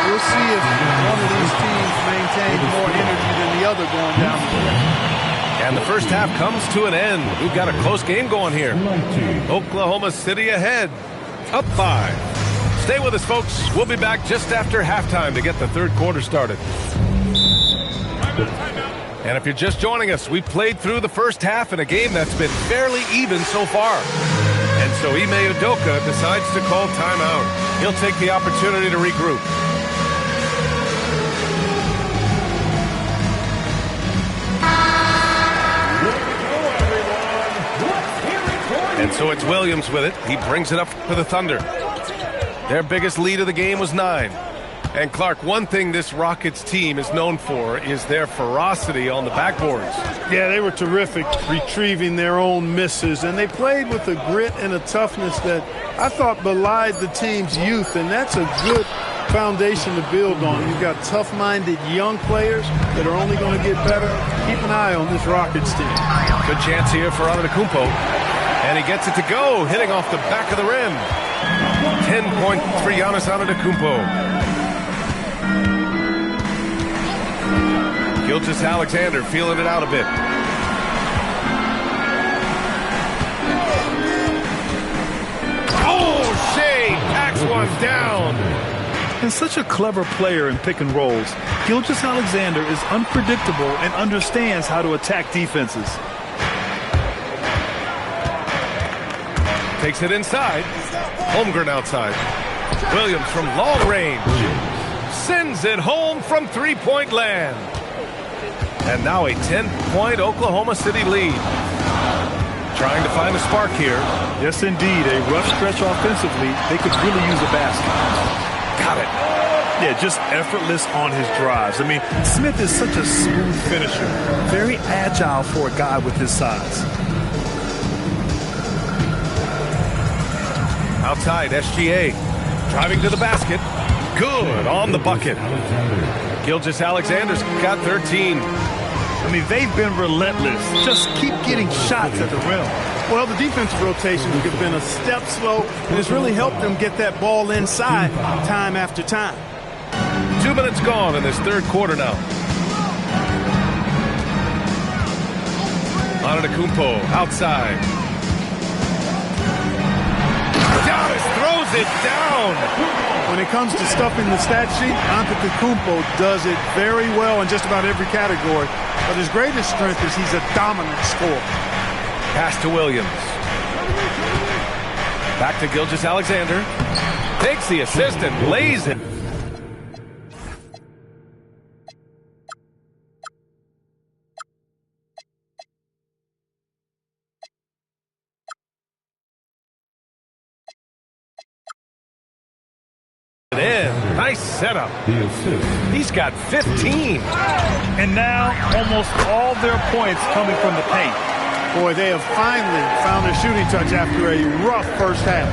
We'll see if one of these teams maintains more energy than the other going down the stretch. And the first half comes to an end. We've got a close game going here. 19. Oklahoma City ahead, up 5. Stay with us, folks. We'll be back just after halftime to get the third quarter started. And if you're just joining us, we played through the first half in a game that's been fairly even so far. And so Ime Udoka decides to call timeout. He'll take the opportunity to regroup. And so it's Williams with it. He brings it up for the Thunder. Their biggest lead of the game was 9. And Clark, one thing this Rockets team is known for is their ferocity on the backboards. Yeah, they were terrific retrieving their own misses, and they played with a grit and a toughness that I thought belied the team's youth, and that's a good foundation to build on. You've got tough-minded young players that are only going to get better. Keep an eye on this Rockets team. Good chance here for Antetokounmpo, and he gets it to go, hitting off the back of the rim. 10 points for Giannis Antetokounmpo. Gilgeous-Alexander feeling it out a bit. Oh, Shea packs one down. And such a clever player in pick and rolls, Gilgeous-Alexander is unpredictable and understands how to attack defenses. Takes it inside. Holmgren outside. Williams from long range. Sends it home from three-point land. And now a 10-point Oklahoma City lead. Trying to find a spark here. Yes, indeed. A rough stretch offensively. They could really use a basket. Got it. Yeah, just effortless on his drives. I mean, Smith is such a smooth finisher. Very agile for a guy with his size. Outside, SGA. Driving to the basket. Good on the bucket. Gilgeous-Alexander's got 13. I mean, they've been relentless. Just keep getting shots at the rim. Well, the defensive rotations have been a step slow, and it's really helped them get that ball inside time after time. 2 minutes gone in this third quarter now. Antetokounmpo outside. Giannis throws it down. When it comes to stuffing the stat sheet, Antetokounmpo does it very well in just about every category. But his greatest strength is he's a dominant scorer. Pass to Williams. Back to Gilgeous-Alexander. Takes the assist and lays it. Nice setup. He's got 15. And now almost all their points coming from the paint. Boy, they have finally found a shooting touch after a rough first half.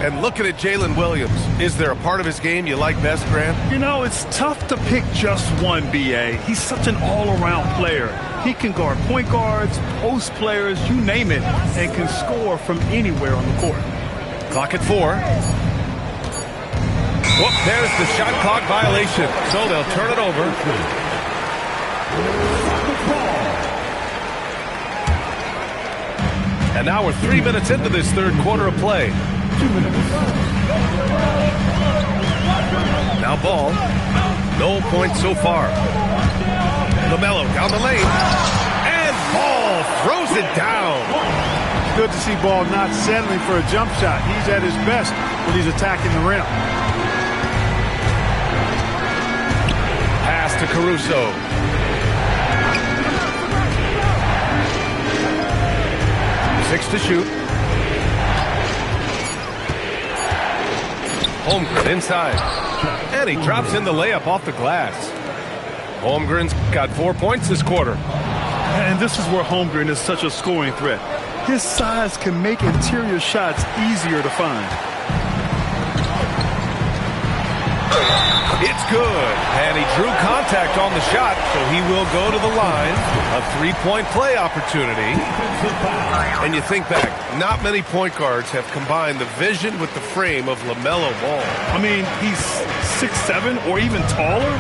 And looking at Jalen Williams, is there a part of his game you like best, Grant? You know, it's tough to pick just one, B.A. He's such an all-around player. He can guard point guards, post players, you name it, and can score from anywhere on the court. Clock at 4. Whoop, there's the shot clock violation. So they'll turn it over. And now we're 3 minutes into this third quarter of play. 2 minutes. Now ball. No points so far. LaMelo down the lane. And Ball throws it down. Good to see Ball not settling for a jump shot. He's at his best when he's attacking the rim. Pass to Caruso. Six to shoot. Holmgren inside. And he drops in the layup off the glass. Holmgren's got 4 points this quarter. And this is where Holmgren is such a scoring threat. His size can make interior shots easier to find. It's good. And he drew contact on the shot, so he will go to the line. A three-point play opportunity. And you think back, not many point guards have combined the vision with the frame of LaMelo Ball. I mean, he's 6'7" or even taller.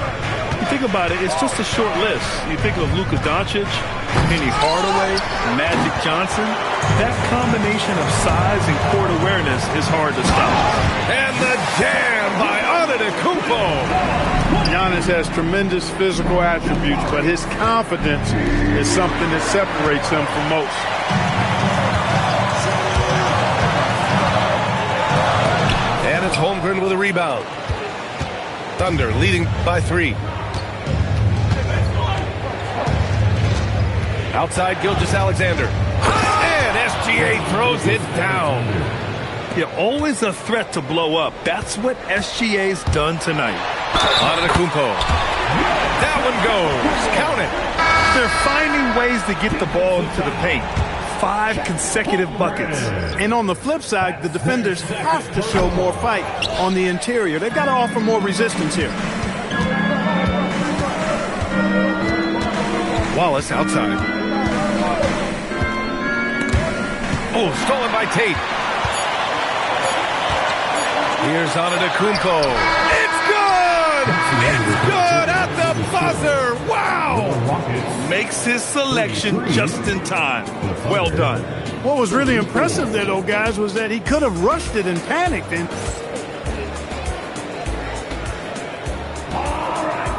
You think about it, it's just a short list. You think of Luka Doncic, Penny Hardaway, Magic Johnson. That combination of size and court awareness is hard to stop. And the jam by Antetokounmpo. Giannis has tremendous physical attributes, but his confidence is something that separates him from most. And it's Holmgren with a rebound. Thunder leading by 3. Outside Gilgeous-Alexander. And SGA throws it down. Yeah, always a threat to blow up. That's what SGA's done tonight. Antetokounmpo. That one goes. Count it. They're finding ways to get the ball into the paint. 5 consecutive buckets. And on the flip side, the defenders have to show more fight on the interior. They've got to offer more resistance here. Wallace outside. Oh, stolen by Tate. Here's Antetokounmpo. It's good! It's good at the buzzer! Wow! Makes his selection just in time. Well done. What was really impressive there, though, guys, was that he could have rushed it and panicked. And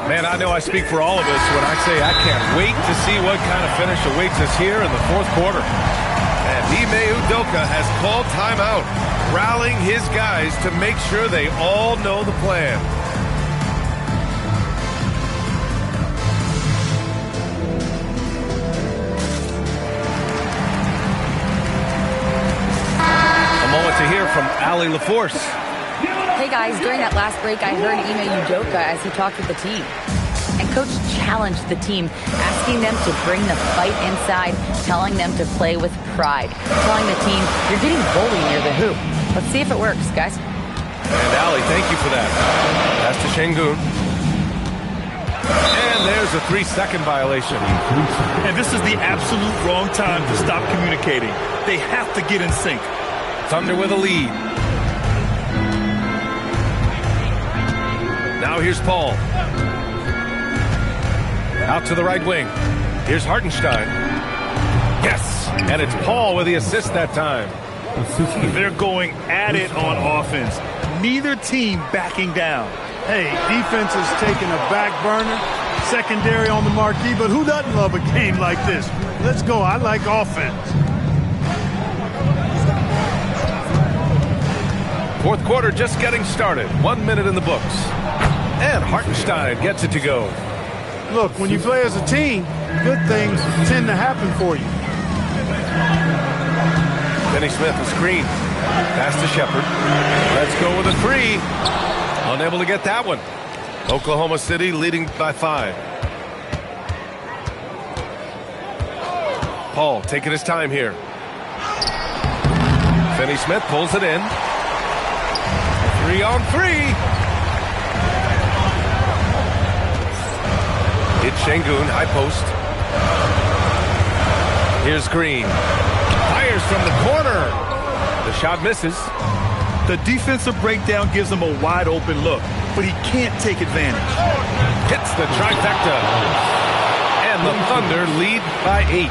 man, I know I speak for all of us when I say I can't wait to see what kind of finish awaits us here in the fourth quarter. And Ime Udoka has called timeout, rallying his guys to make sure they all know the plan. A moment to hear from Allie LaForce. Hey guys, during that last break, I heard Ime Udoka as he talked with the team. And Coach challenged the team, asking them to bring the fight inside, telling them to play with pride, telling the team, you're getting bullied near the hoop. Let's see if it works, guys. And Allie, thank you for that. Pass to Şengün. And there's a 3-second violation. And this is the absolute wrong time to stop communicating. They have to get in sync. Thunder with a lead. Now here's Paul. Out to the right wing. Here's Hartenstein. Yes! And it's Paul with the assist that time. They're going at it on offense. Neither team backing down. hey, defense is taking a back burner, secondary on the marquee, but who doesn't love a game like this? Let's go. I like offense. Fourth quarter just getting started. 1 minute in the books. And Hartenstein gets it to go. Look, when you play as a team, good things tend to happen for you. Finney Smith, a screen. Pass to Shepard. Let's go with a three. Unable to get that one. Oklahoma City leading by 5. Paul taking his time here. Finney Smith pulls it in. 3-on-3. It's Şengün, high post. Here's Green. Fires from the corner. The shot misses. The defensive breakdown gives him a wide open look, but he can't take advantage. Hits the trifecta. And the Thunder lead by 8.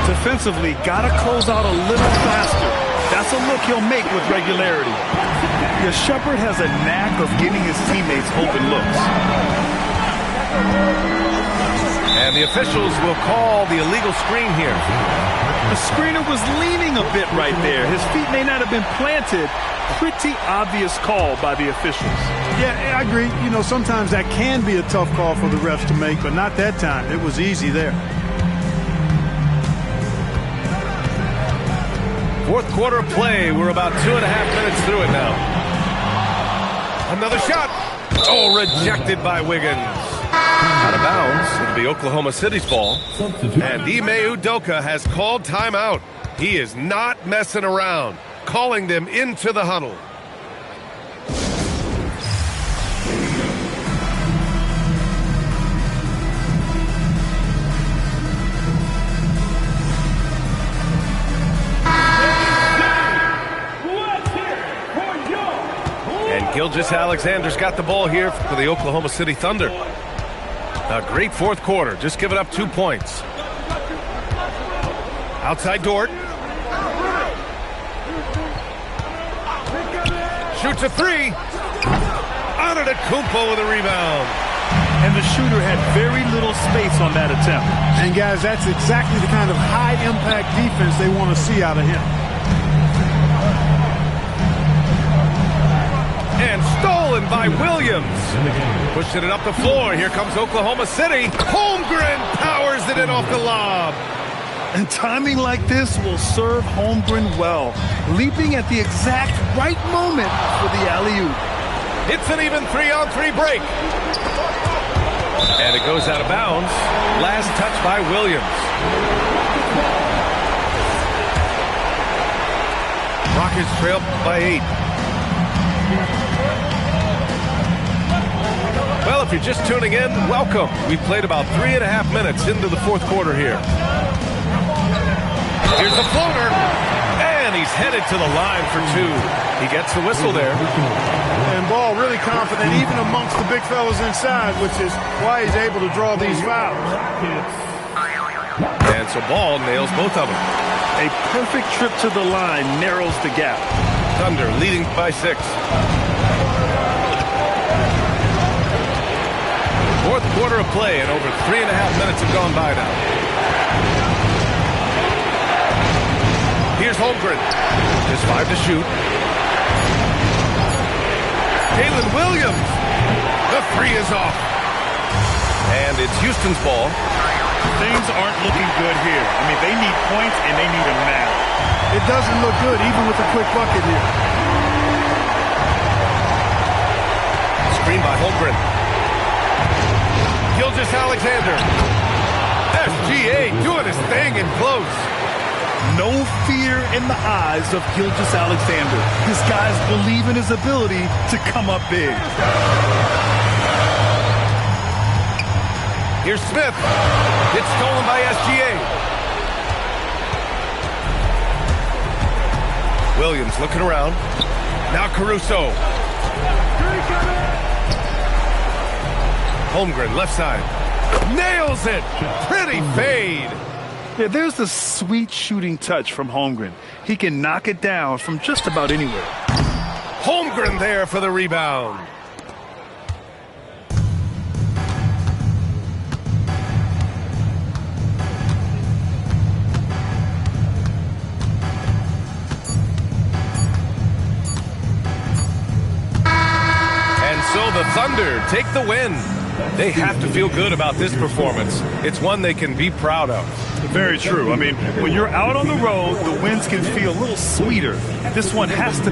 Defensively, gotta close out a little faster. That's a look he'll make with regularity. Yeah, Shepard has a knack of getting his teammates open looks. And the officials will call the illegal screen here. The screener was leaning a bit right there. His feet may not have been planted. Pretty obvious call by the officials. Yeah, I agree. You know, sometimes that can be a tough call for the refs to make, but not that time. It was easy there. Fourth quarter of play. We're about 2.5 minutes through it now. Another shot. Oh, rejected by Wiggins. Out of bounds. It'll be Oklahoma City's ball. And Ime Udoka has called timeout. He is not messing around. Calling them into the huddle. And Gilgeous-Alexander's got the ball here for the Oklahoma City Thunder. A great fourth quarter. Just give it up 2 points. Outside Dort. Shoots a three. Antetokounmpo with a rebound. And the shooter had very little space on that attempt. And guys, that's exactly the kind of high-impact defense they want to see out of him. And stolen by Williams. Pushing it up the floor. Here comes Oklahoma City. Holmgren powers it in off the lob. And timing like this will serve Holmgren well, leaping at the exact right moment for the alley-oop. It's an even 3-on-3 break. And it goes out of bounds. Last touch by Williams. Rockets trail by 8. Well, if you're just tuning in, welcome. We've played about 3.5 minutes into the fourth quarter here. Here's a floater, and he's headed to the line for 2. He gets the whistle there. And Ball really confident even amongst the big fellas inside, which is why he's able to draw these fouls. And so Ball nails both of them. A perfect trip to the line narrows the gap. Thunder leading by 6. Fourth quarter of play, and over 3.5 minutes have gone by now. Here's Holmgren. Just 5 to shoot. Jalen Williams. The 3 is off. And it's Houston's ball. Things aren't looking good here. I mean, they need points, and they need them now. It doesn't look good, even with a quick bucket here. Screen by Holmgren. Gilgeous-Alexander. SGA doing his thing in close. No fear in the eyes of Gilgeous-Alexander. This guy's believe in his ability to come up big. Here's Smith. It's stolen by SGA. Williams looking around. Now Caruso. Holmgren, left side. Nails it. Pretty fade. Yeah, there's the sweet shooting touch from Holmgren. He can knock it down from just about anywhere. Holmgren there for the rebound. And so the Thunder take the win. They have to feel good about this performance. It's one they can be proud of. Very true. I mean, when you're out on the road, the wins can feel a little sweeter. This one has to